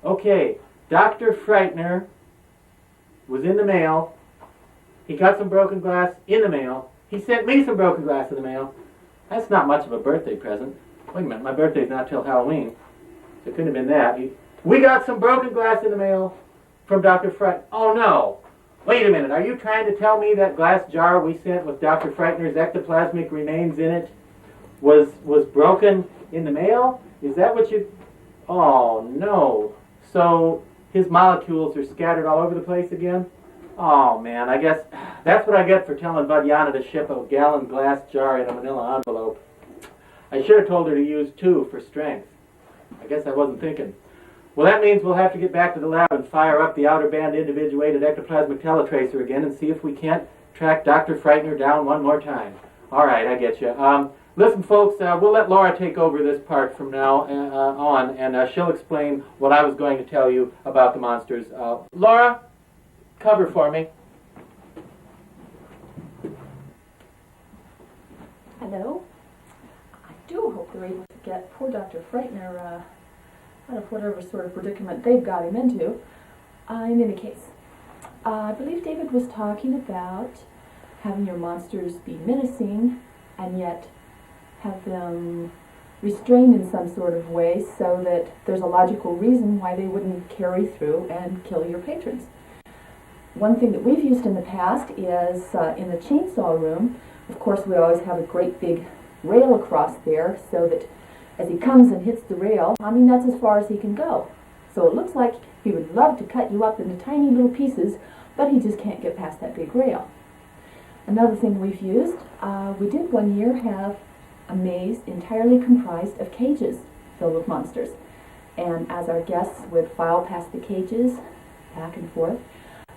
Okay. Dr. Frightener was in the mail. He got some broken glass in the mail. He sent me some broken glass in the mail. That's not much of a birthday present. Wait a minute. My birthday's not till Halloween. So it couldn't have been that. We got some broken glass in the mail from Dr. Fright. Oh, no. Wait a minute. Are you trying to tell me that glass jar we sent with Dr. Frightener's ectoplasmic remains in it was broken in the mail? Is that what you... Oh, no. So his molecules are scattered all over the place again? Oh, man. I guess that's what I get for telling Vadyana to ship a gallon glass jar in a manila envelope. I should have told her to use 2 for strength. I guess I wasn't thinking. Well, that means we'll have to get back to the lab and fire up the outer band individuated ectoplasmic teletracer again and see if we can't track Dr. Frightener down one more time. All right, I get you. Listen, folks, we'll let Laura take over this part from now on, and she'll explain what I was going to tell you about the monsters. Laura, cover for me. Hello. I do hope they're able to get poor Dr. Frightener out of whatever sort of predicament they've got him into. In any case, I believe David was talking about having your monsters be menacing and yet have them restrained in some sort of way so that there's a logical reason why they wouldn't carry through and kill your patrons. One thing that we've used in the past is in the chainsaw room. Of course, we always have a great big rail across there so that as he comes and hits the rail, that's as far as he can go. So it looks like he would love to cut you up into tiny little pieces, but he just can't get past that big rail. Another thing we've used, we did one year have a maze entirely comprised of cages filled with monsters. And as our guests would file past the cages, back and forth,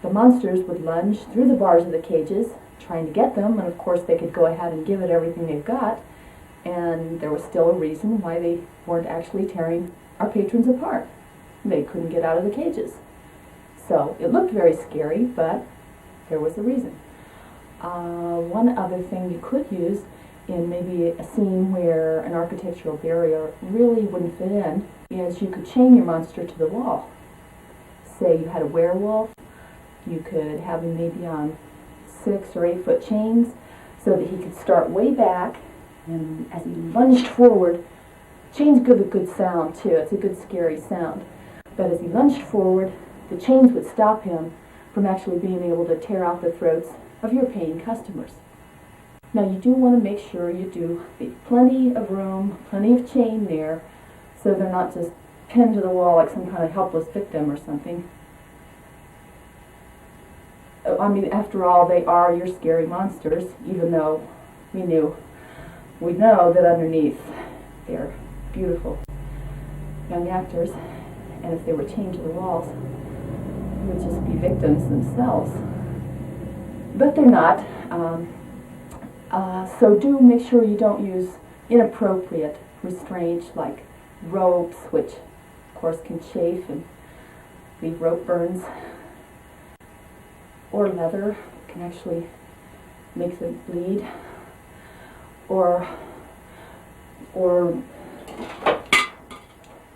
the monsters would lunge through the bars of the cages, trying to get them, and of course they could go ahead and give it everything they've got, and there was still a reason why they weren't actually tearing our patrons apart. They couldn't get out of the cages. So it looked very scary, but there was a reason. One other thing you could use in maybe a scene where an architectural barrier really wouldn't fit in is you could chain your monster to the wall. Say you had a werewolf, you could have him maybe on 6 or 8 foot chains so that he could start way back, and as he lunged forward, chains give a good sound too, it's a good scary sound, but as he lunged forward, the chains would stop him from actually being able to tear out the throats of your paying customers. Now you do want to make sure you do leave plenty of room, plenty of chain there, so they're not just pinned to the wall like some kind of helpless victim or something. I mean, after all, they are your scary monsters, even though we know that underneath they're beautiful young actors, and if they were chained to the walls, they would just be victims themselves. But they're not. So do make sure you don't use inappropriate restraint like ropes, which of course can chafe and leave rope burns, or leather can actually make them bleed, or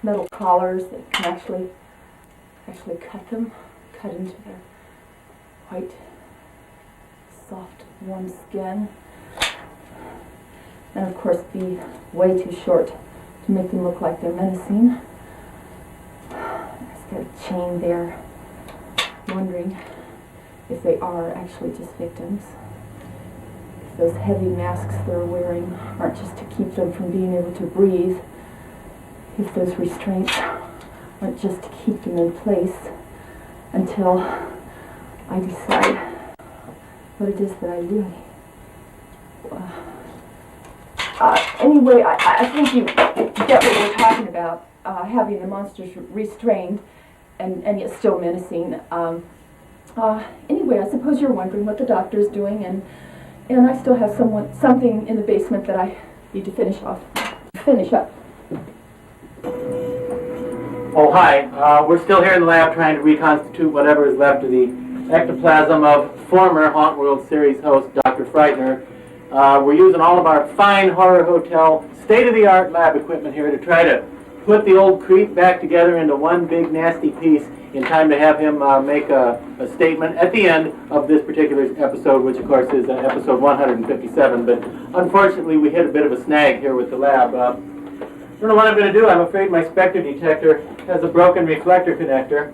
metal collars that can actually cut into their white, soft, warm skin, and of course be way too short to make them look like they're menacing. Instead of chained there, wondering if they are actually just victims. If those heavy masks they're wearing aren't just to keep them from being able to breathe, if those restraints aren't just to keep them in place until I decide what it is that I really... Anyway, I think you get what we're talking about, having the monsters restrained and yet still menacing. Anyway, I suppose you're wondering what the doctor's doing, and I still have something in the basement that I need to finish up. Oh, hi. We're still here in the lab trying to reconstitute whatever is left of the ectoplasm of former Hauntworld series host Dr. Frightener. We're using all of our fine Horror Hotel state-of-the-art lab equipment here to try to put the old creep back together into one big nasty piece in time to have him make a statement at the end of this particular episode, which of course is episode 157, but unfortunately we hit a bit of a snag here with the lab. I don't know what I'm going to do. I'm afraid my Spectre detector has a broken reflector connector.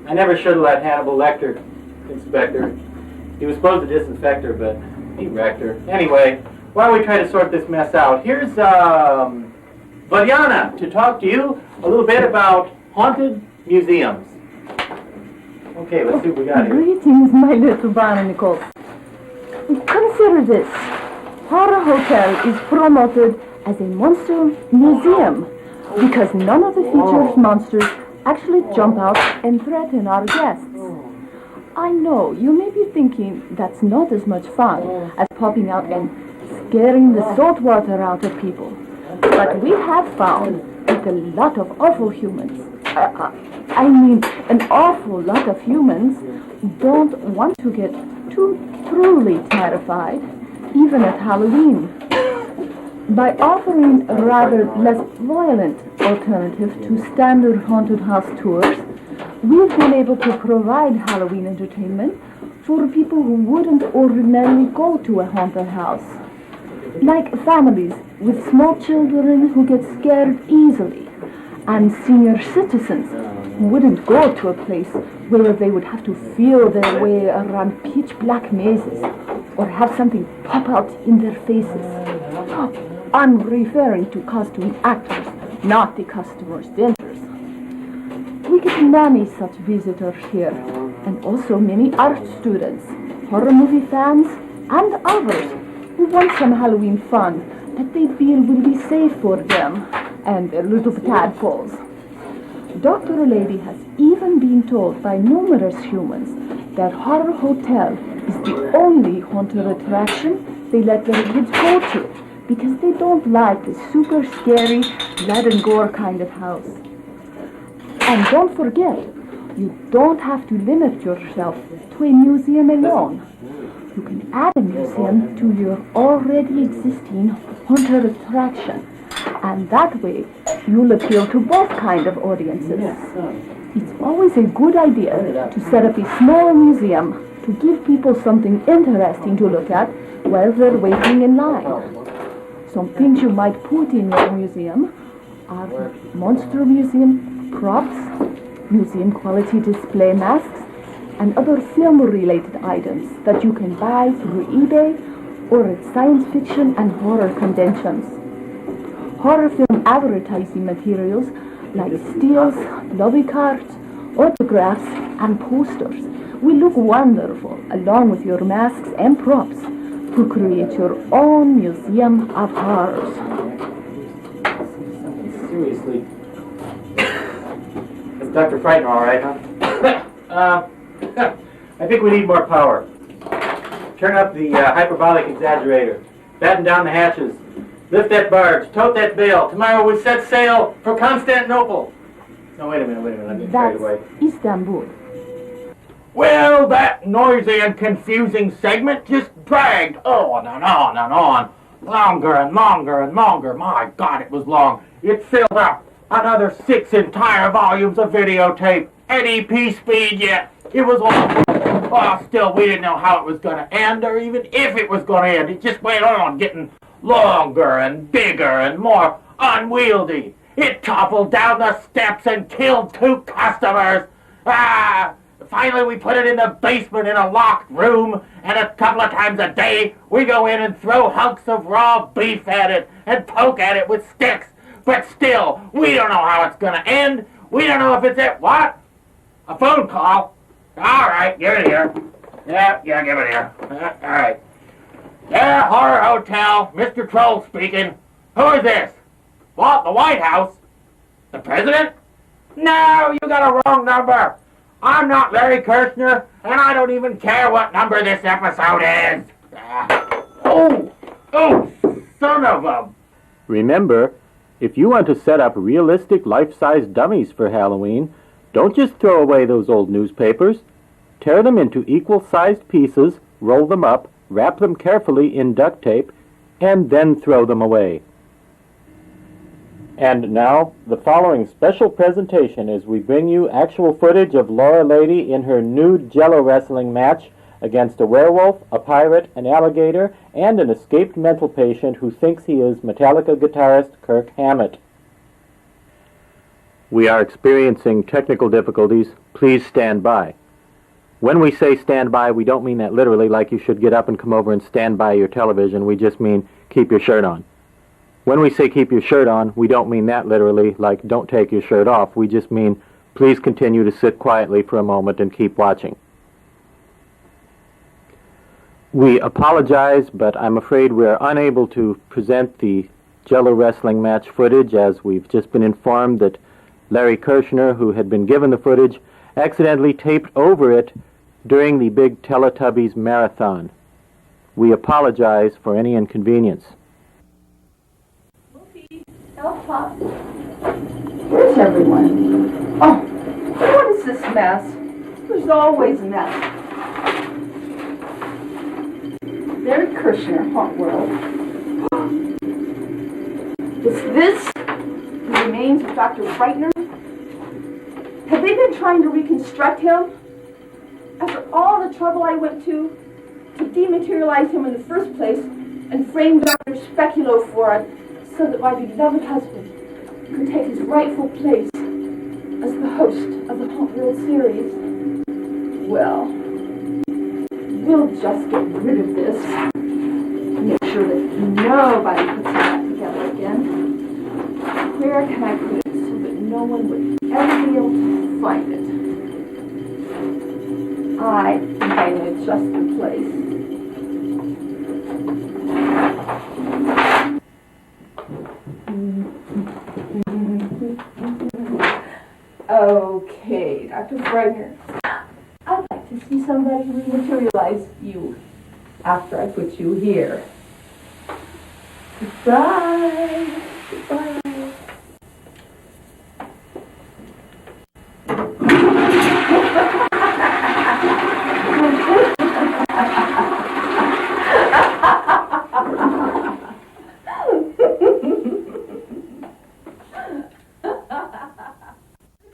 I never should have let Hannibal Lecter inspect her. He was supposed to disinfect her, but he wrecked her. Anyway, while we try to sort this mess out, here's Valyana to talk to you a little bit about haunted museums. Okay, let's see what we got here. Greetings, my little barnacles. Consider this. Horror Hotel is promoted as a monster museum because none of the featured monsters actually jump out and threaten our guests. I know, you may be thinking that's not as much fun as popping out and scaring the salt water out of people. But we have found that a lot of awful humans, an awful lot of humans don't want to get too truly terrified, even at Halloween. By offering a rather less violent alternative to standard haunted house tours, we've been able to provide Halloween entertainment for people who wouldn't ordinarily go to a haunted house. Like families with small children who get scared easily, and senior citizens who wouldn't go to a place where they would have to feel their way around pitch black mazes or have something pop out in their faces. I'm referring to costume actors, not the customers' denters. We get many such visitors here, and also many art students, horror movie fans, and others who want some Halloween fun that they feel will be safe for them and their little tadpoles. Dr. O'Lady has even been told by numerous humans that Horror Hotel is the only haunted attraction they let their kids go to because they don't like the super scary blood and gore kind of house. And don't forget, you don't have to limit yourself to a museum alone. You can add a museum to your already existing haunted attraction, and that way you'll appeal to both kind of audiences. It's always a good idea to set up a small museum to give people something interesting to look at while they're waiting in line. Some things you might put in your museum are monster museum props, museum quality display masks, and other film-related items that you can buy through eBay or at science fiction and horror conventions. Horror film advertising materials like stills, lobby cards, autographs, and posters will look wonderful along with your masks and props to create your own museum of horrors. Seriously. Is Dr. Frightener all right, huh? I think we need more power. Turn up the hyperbolic exaggerator. Batten down the hatches. Lift that barge. Tote that bale. Tomorrow we set sail for Constantinople. No, wait a minute. I'm getting carried away. Istanbul. Well, that noisy and confusing segment just dragged on and on and on. Longer and longer and longer. My God, it was long. It filled up another 6 entire volumes of videotape at EP speed yet. It was awful. Oh, still, we didn't know how it was going to end or even if it was going to end. It just went on getting longer and bigger and more unwieldy. It toppled down the steps and killed 2 customers. Finally, we put it in the basement in a locked room, and a couple of times a day, we go in and throw hunks of raw beef at it and poke at it with sticks. But still, we don't know how it's going to end. We don't know if it's at what? A phone call? All right, give it here. Yeah, give it here. All right. Yeah, Horror Hotel, Mr. Troll speaking. Who is this? What, the White House? The President? No, you got a wrong number. I'm not Larry Kirshner, and I don't even care what number this episode is. Oh, son of a... Remember, if you want to set up realistic life-size dummies for Halloween, don't just throw away those old newspapers. Tear them into equal-sized pieces, roll them up, wrap them carefully in duct tape, and then throw them away. And now, the following special presentation as we bring you actual footage of Laura Lady in her nude Jello wrestling match against a werewolf, a pirate, an alligator, and an escaped mental patient who thinks he is Metallica guitarist Kirk Hammett. We are experiencing technical difficulties. Please stand by. When we say stand by, we don't mean that literally, like you should get up and come over and stand by your television. We just mean keep your shirt on. When we say keep your shirt on, we don't mean that literally, like don't take your shirt off. We just mean please continue to sit quietly for a moment and keep watching. We apologize, but I'm afraid we're unable to present the Jello wrestling match footage, as we've just been informed that Larry Kirshner, who had been given the footage, accidentally taped over it during the big Teletubbies marathon. We apologize for any inconvenience. Alpha. Where's everyone? Oh, what is this mess? There's always a mess. Larry Kirshner, Hauntworld. Is this the remains of Dr. Frightener? Have they been trying to reconstruct him? After all the trouble I went to dematerialize him in the first place and frame Dr. Speculo for it, so that my beloved husband could take his rightful place as the host of the Hauntworld series. Well, we'll just get rid of this. Make sure that nobody puts that together again. Where can I put it so that no one would ever be able to find it? I think I know just the place. Okay, Dr. Frightener. I'd like to see somebody rematerialize you after I put you here. Goodbye. Goodbye.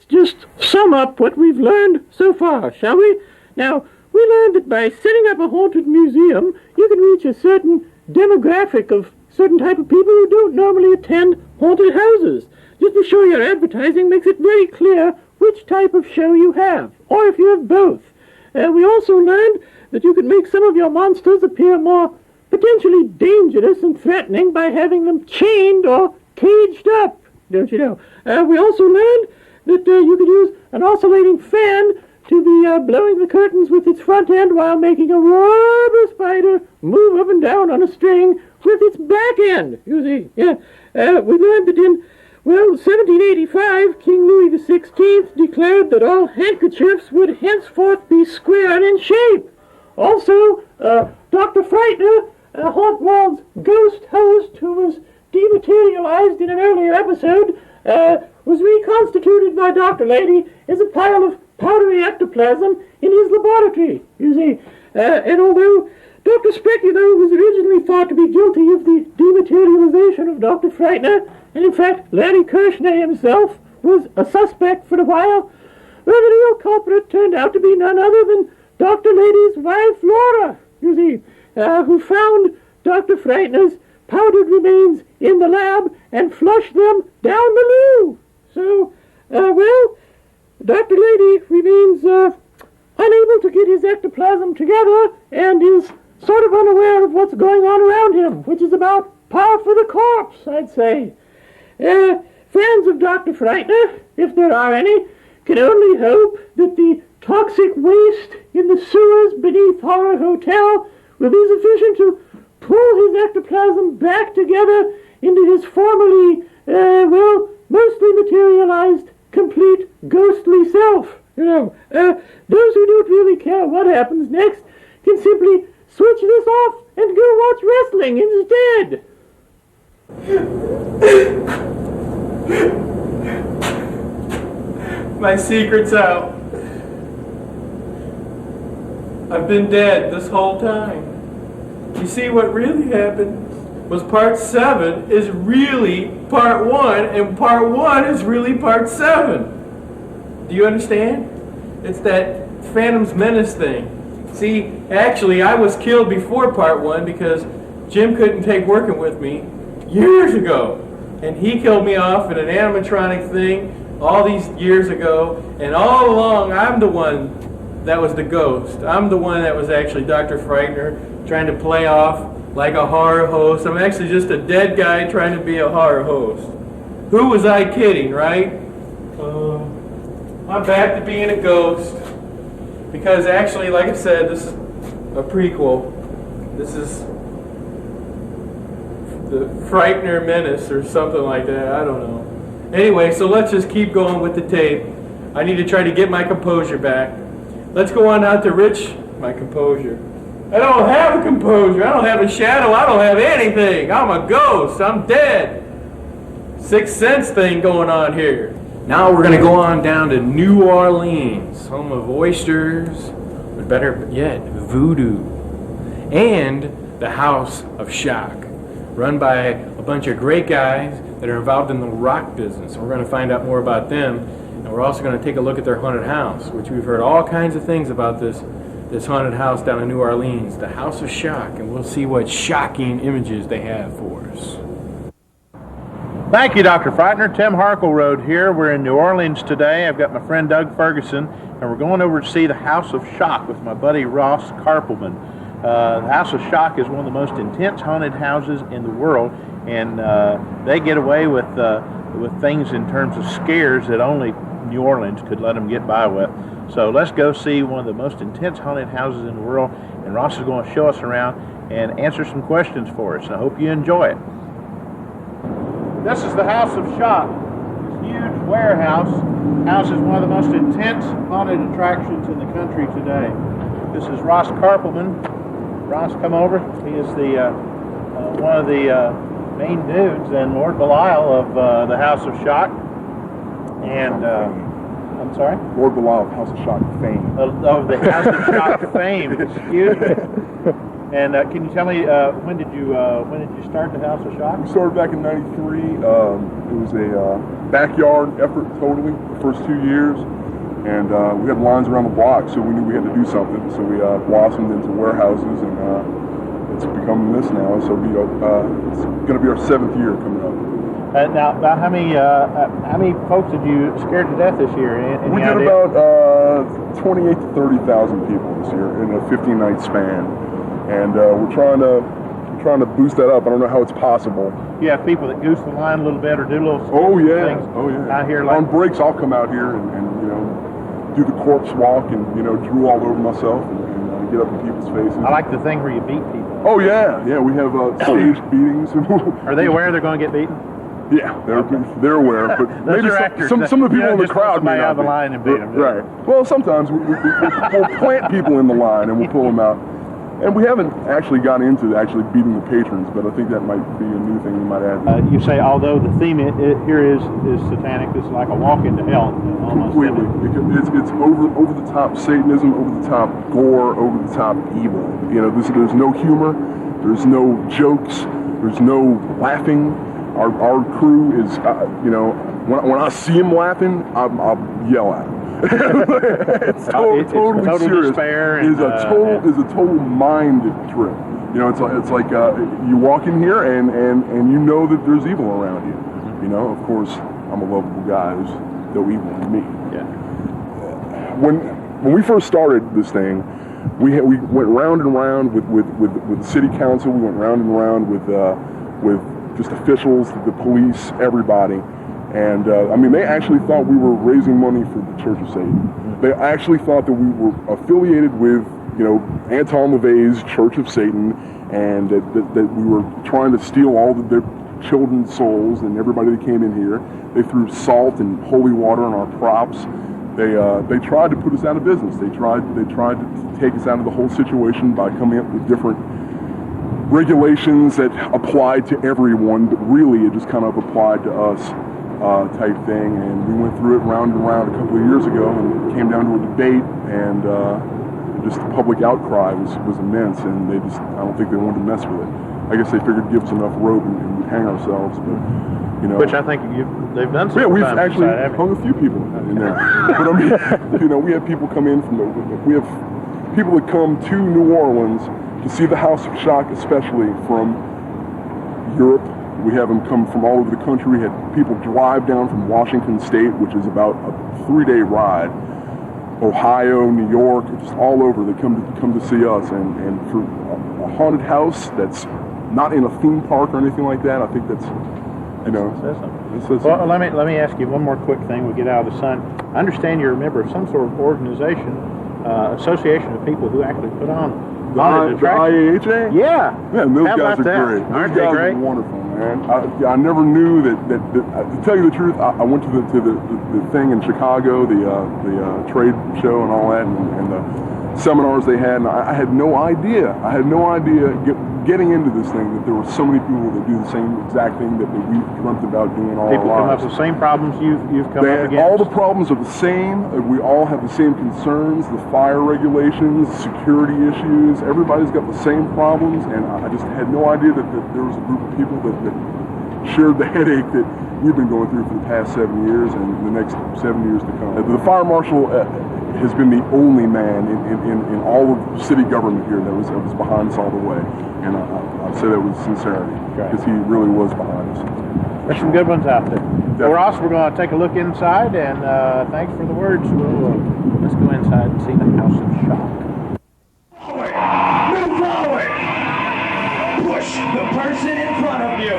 Just sum up what we've learned so far, shall we? Now, we learned that by setting up a haunted museum, you can reach a certain demographic of certain type of people who don't normally attend haunted houses. Just be sure your advertising makes it very clear which type of show you have, or if you have both. We also learned that you can make some of your monsters appear more potentially dangerous and threatening by having them chained or caged up, don't you know? We also learned that you could use an oscillating fan to be blowing the curtains with its front end while making a rubber spider move up and down on a string with its back end, you see. Yeah. We learned that in, 1785, King Louis XVI declared that all handkerchiefs would henceforth be square in shape. Also, Dr. Frightener, Hauntworld's ghost host, who was dematerialized in an earlier episode, was reconstituted by Dr. Lady as a pile of powdery ectoplasm in his laboratory, you see. And although Dr. Specular was originally thought to be guilty of the dematerialization of Dr. Frightener, and in fact Larry Kirschner himself was a suspect for a while, well, the real culprit turned out to be none other than Dr. Lady's wife Flora, you see, who found Dr. Frightener's powdered remains in the lab and flushed them down the loo. So, Dr. Lady remains unable to get his ectoplasm together and is sort of unaware of what's going on around him, which is about par for the course, I'd say. Fans of Dr. Frightener, if there are any, can only hope that the toxic waste in the sewers beneath Horror Hotel will be sufficient to pull his ectoplasm back together into his formerly, mostly materialized, complete ghostly self. You know, those who don't really care what happens next can simply switch this off and go watch wrestling instead. My secret's out. I've been dead this whole time. You see, what really happened was part 7 is really part 1, and part 1 is really part 7. Do you understand? It's that Phantom's Menace thing. See, actually, I was killed before part 1 because Jim couldn't take working with me years ago. And he killed me off in an animatronic thing all these years ago. And all along, I'm the one that was the ghost. I'm the one that was actually Dr. Frightener, trying to play off like a horror host. I'm actually just a dead guy trying to be a horror host. Who was I kidding, right? I'm back to being a ghost. Because actually, like I said, this is a prequel. This is the Frightener Menace or something like that. I don't know. Anyway, so let's just keep going with the tape. I need to try to get my composure back. Let's go on out to Rich. My composure. I don't have a composure. I don't have a shadow. I don't have anything. I'm a ghost. I'm dead. Sixth Sense thing going on here. Now we're going to go on down to New Orleans, home of oysters, but better yet, voodoo, and the House of Shock, run by a bunch of great guys that are involved in the rock business. We're going to find out more about them, and we're also going to take a look at their haunted house, which we've heard all kinds of things about this haunted house down in New Orleans, the House of Shock, and we'll see what shocking images they have for us. Thank you, Dr. Frightener. Tim Harkleroad here. We're in New Orleans today. I've got my friend Doug Ferguson, and we're going over to see the House of Shock with my buddy Ross Karpelman. The House of Shock is one of the most intense haunted houses in the world, and they get away with things in terms of scares that only New Orleans could let them get by with. So let's go see one of the most intense haunted houses in the world, and Ross is going to show us around and answer some questions for us. I hope you enjoy it. This is the House of Shock. This huge warehouse houses one of the most intense haunted attractions in the country today. This is Ross Karpelman. Ross, come over. He is the one of the main dudes and Lord Belial of the House of Shock. And I'm sorry? Lord Belial of House of Shock fame. Of the House of Shock fame. Excuse me. And can you tell me when did you start the House of Shock? We started back in '93. It was a backyard effort totally the first 2 years, and we had lines around the block, so we knew we had to do something. So we blossomed into warehouses, and it's become this now. So it's going to be our 7th year coming up. Now, about how many folks did you scare to death this year? We did about 28,000 to 30,000 people this year in a 15-night span. And we're trying to trying to boost that up. I don't know how it's possible. You have people that goose the line a little bit or do little Oh yeah, things oh yeah. out here. On breaks, I'll come out here and you know, do the corpse walk and, you know, drool all over myself and get up in people's faces. I like the thing where you beat people. Oh yeah, yeah. We have staged beatings. Are they aware they're going to get beaten? Yeah, they're aware, but Those maybe are actors. some of the people in the Just crowd may somebody out not of the be. line and beat them. Right. Well, sometimes we'll plant people in the line and we'll pull them out. And we haven't actually gotten into actually beating the patrons, but I think that might be a new thing we might add. You say, although the theme here is satanic, this is like a walk into hell. Almost. Completely. It's over the top Satanism, over the top gore, over the top evil. You know, there's no humor, there's no jokes, there's no laughing. Our crew is, you know, when I see him laughing, I'll yell at him. It's totally serious. Despair It's a total mind trip. You know, it's like you walk in here and you know that there's evil around you. Mm-hmm. You know, of course, I'm a lovable guy. There's no evil in me. Yeah. When we first started this thing, we went round and round with the city council. We went round and round with just officials, the police, everybody. And I mean, they actually thought we were raising money for the Church of Satan. They actually thought that we were affiliated with, you know, Anton LaVey's Church of Satan, and that we were trying to steal all their children's souls and everybody that came in here. They threw salt and holy water on our props. They tried to put us out of business. They tried to take us out of the whole situation by coming up with different regulations that applied to everyone, but really it just kind of applied to us. Type thing, and we went through it round and round a couple of years ago, and it came down to a debate, and just the public outcry was immense, and I don't think they wanted to mess with it. I guess they figured give us enough rope and we'd hang ourselves, but you know. Which I think they've done. Yeah, we've actually hung a few people in there. But I mean, you know, we have people come in we have people that come to New Orleans to see the House of Shock, especially from Europe. We have them come from all over the country. We had people drive down from Washington State, which is about a 3-day ride. Ohio, New York, just all over. They come to see us. And for a haunted house that's not in a theme park or anything like that, I think that's, you know. Well, let me ask you one more quick thing. We get out of the sun. I understand you're a member of some sort of organization, association of people who actually put on the IAHA? Yeah. Man, those guys are great. Aren't those they guys great? are wonderful, man. I never knew that to tell you the truth, I went to the thing in Chicago, the trade show and all that, and the seminars they had, and I had no idea. Getting into this thing that there were so many people that do the same exact thing that we've dreamt about doing all People our come up lives. with the same problems you've come up against. All the problems are the same. We all have the same concerns, the fire regulations, security issues. Everybody's got the same problems, and I just had no idea that there was a group of people that shared the headache that we've been going through for the past 7 years and the next 7 years to come. The fire marshal has been the only man in all of city government here that was behind us all the way, and I say that with sincerity because he really was behind us. There's some good ones out there. Well, Ross, we're going to take a look inside, and thanks for the words. Let's go inside and see the House of Shock. Move forward! Push the person in front of you!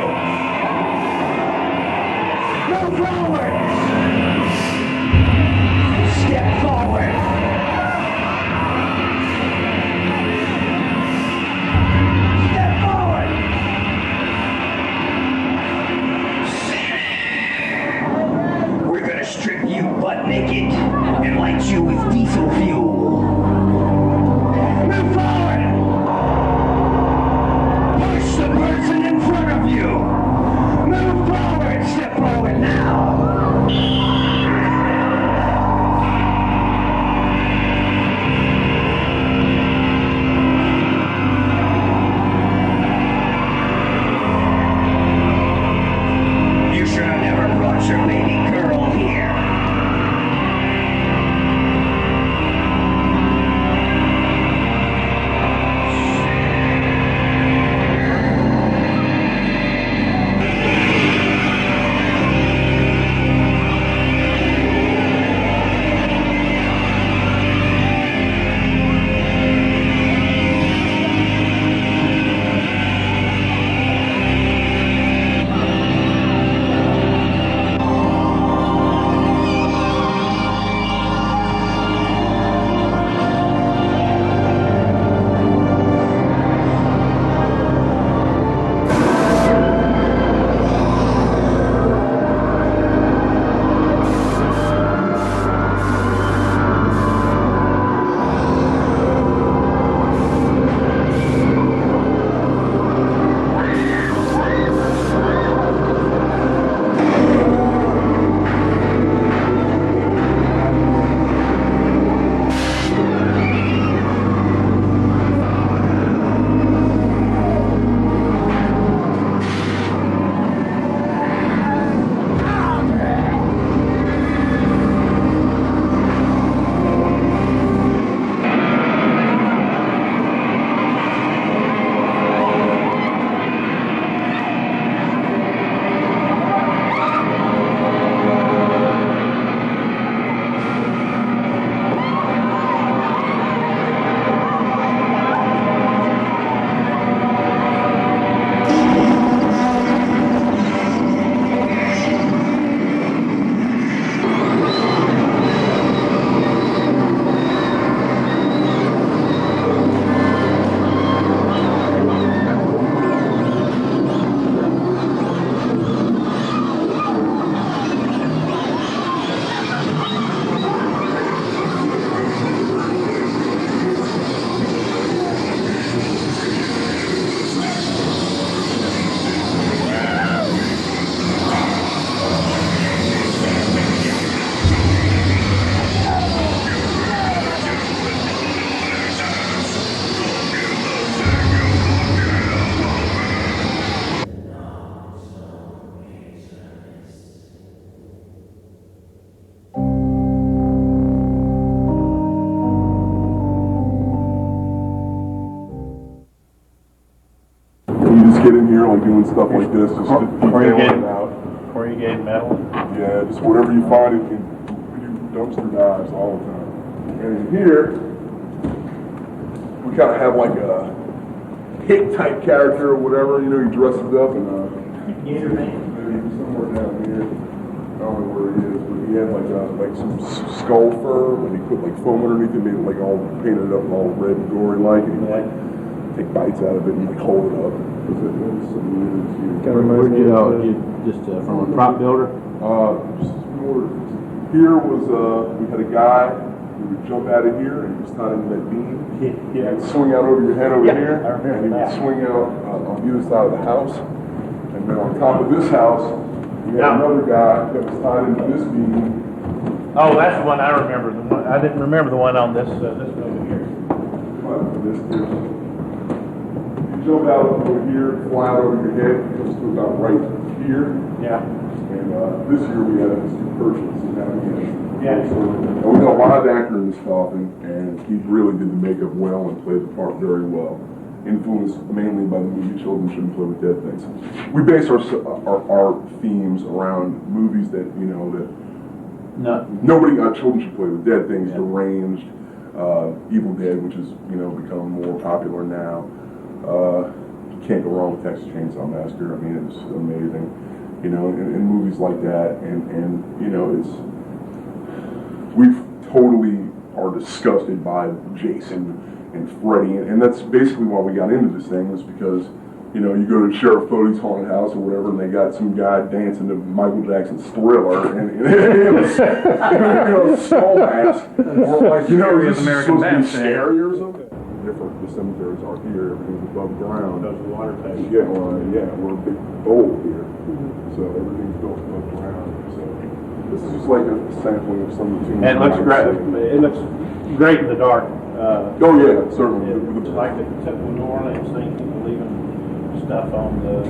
Move forward! Step forward! Step forward! We're gonna strip you butt naked and light you with diesel fuel. Move forward! Push the person in front of you! Move forward! Step forward now! You should have never brought your baby girl here. doing stuff like this, just detailing it out. Corrugated metal. Yeah, just whatever you find, we do dumpster dives all the time. And in here, we kind of have like a hit type character or whatever, you know, he dresses up and maybe somewhere down here. I don't know where he is, but he had like some skull fur, and he put like foam underneath it, made it like all painted up and all red and gory like, and he'd like take bites out of it and like hold it up. From a prop builder? Here was, we had a guy who would jump out of here and he was tied into that beam. Yeah. And swing out over your head over here. I remember and he that. would swing out on either side of the house. And then on top of this house, you had another guy that was tied into this beam. Oh, that's the one I remember. The one, I didn't remember the one on this over here. You jump out over here, fly out over your head, it comes to about right here. Yeah. And this year we had Mr. Purchase, and now we had Yeah. and we had a live actor in this coffin, and he really did the makeup well and played the part very well. Influenced mainly by the movie Children Shouldn't Play with Dead Things. We base our themes around movies that, you know, that nobody, children should play with dead things, Deranged, Evil Dead, which has, you know, become more popular now. You can't go wrong with Texas Chainsaw Massacre. I mean, it's amazing, you know, and movies like that, and you know, we totally are disgusted by Jason and Freddy, and that's basically why we got into this thing, was because, you know, you go to Sheriff Bodie's haunted house or whatever, and they got some guy dancing to Michael Jackson's Thriller, and it was, you know, skull mask, or like, you know, this is supposed to be scary or something. Different, the cemeteries are here, everything's above ground. Those water tanks. Yeah, we're a big bowl here, so everything's built above ground. So this is just like a sampling of some of the tombs. And it looks great. It looks great in the dark. Oh yeah, certainly. Like the typical New Orleans thing, people leaving stuff on the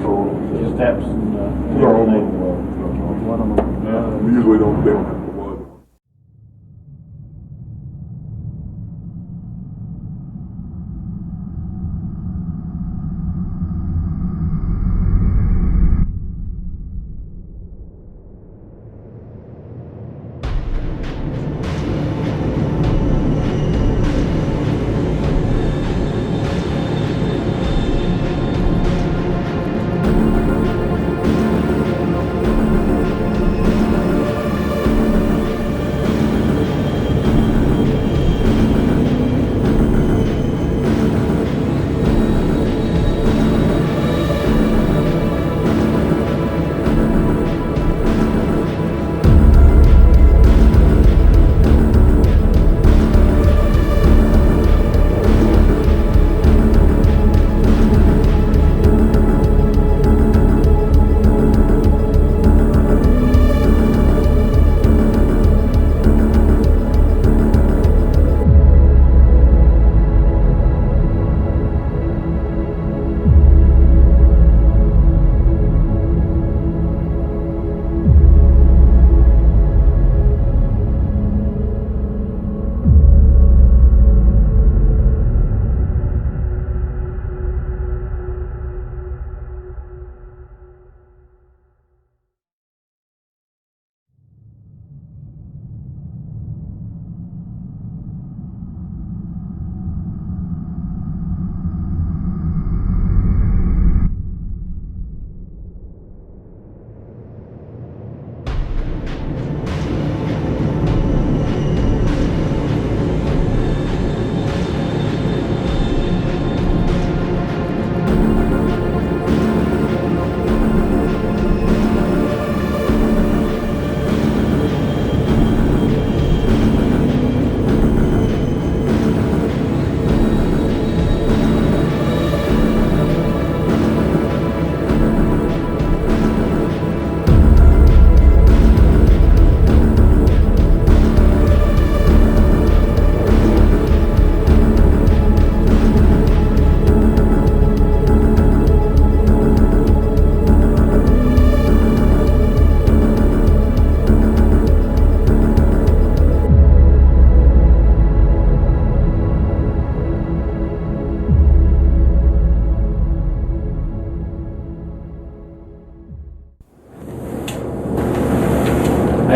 steps and everything. We usually don't. They don't have blood.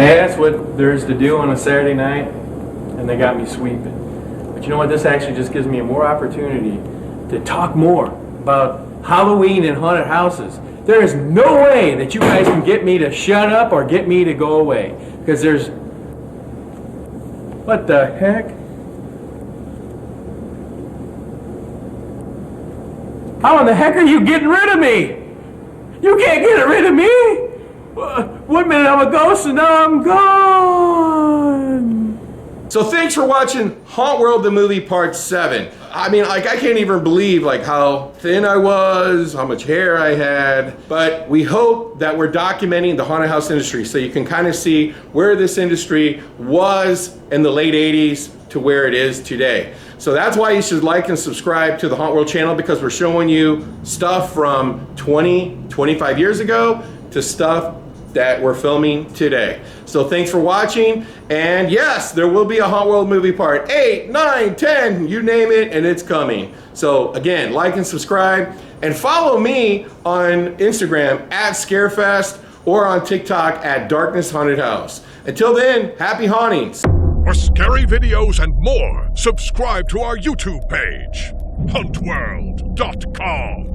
Hey, that's what there's to do on a Saturday night, and they got me sweeping. But you know what? This actually just gives me more opportunity to talk more about Halloween and haunted houses. There is no way that you guys can get me to shut up or get me to go away. Because there's... What the heck? How in the heck are you getting rid of me? You can't get rid of me! One minute I'm a ghost and now I'm gone! So thanks for watching Hauntworld the movie part 7. I mean, like, I can't even believe like how thin I was, how much hair I had, but we hope that we're documenting the haunted house industry so you can kind of see where this industry was in the late 80s to where it is today. So that's why you should like and subscribe to the Hauntworld channel, because we're showing you stuff from 20, 25 years ago to stuff that we're filming today. So thanks for watching, and yes, there will be a Hauntworld movie part 8, 9, 10, you name it, and it's coming. So again, like and subscribe, and follow me on Instagram at Scarefest or on TikTok at Darkness Haunted House. Until then, happy hauntings. For scary videos and more, subscribe to our YouTube page, Hauntworld.com.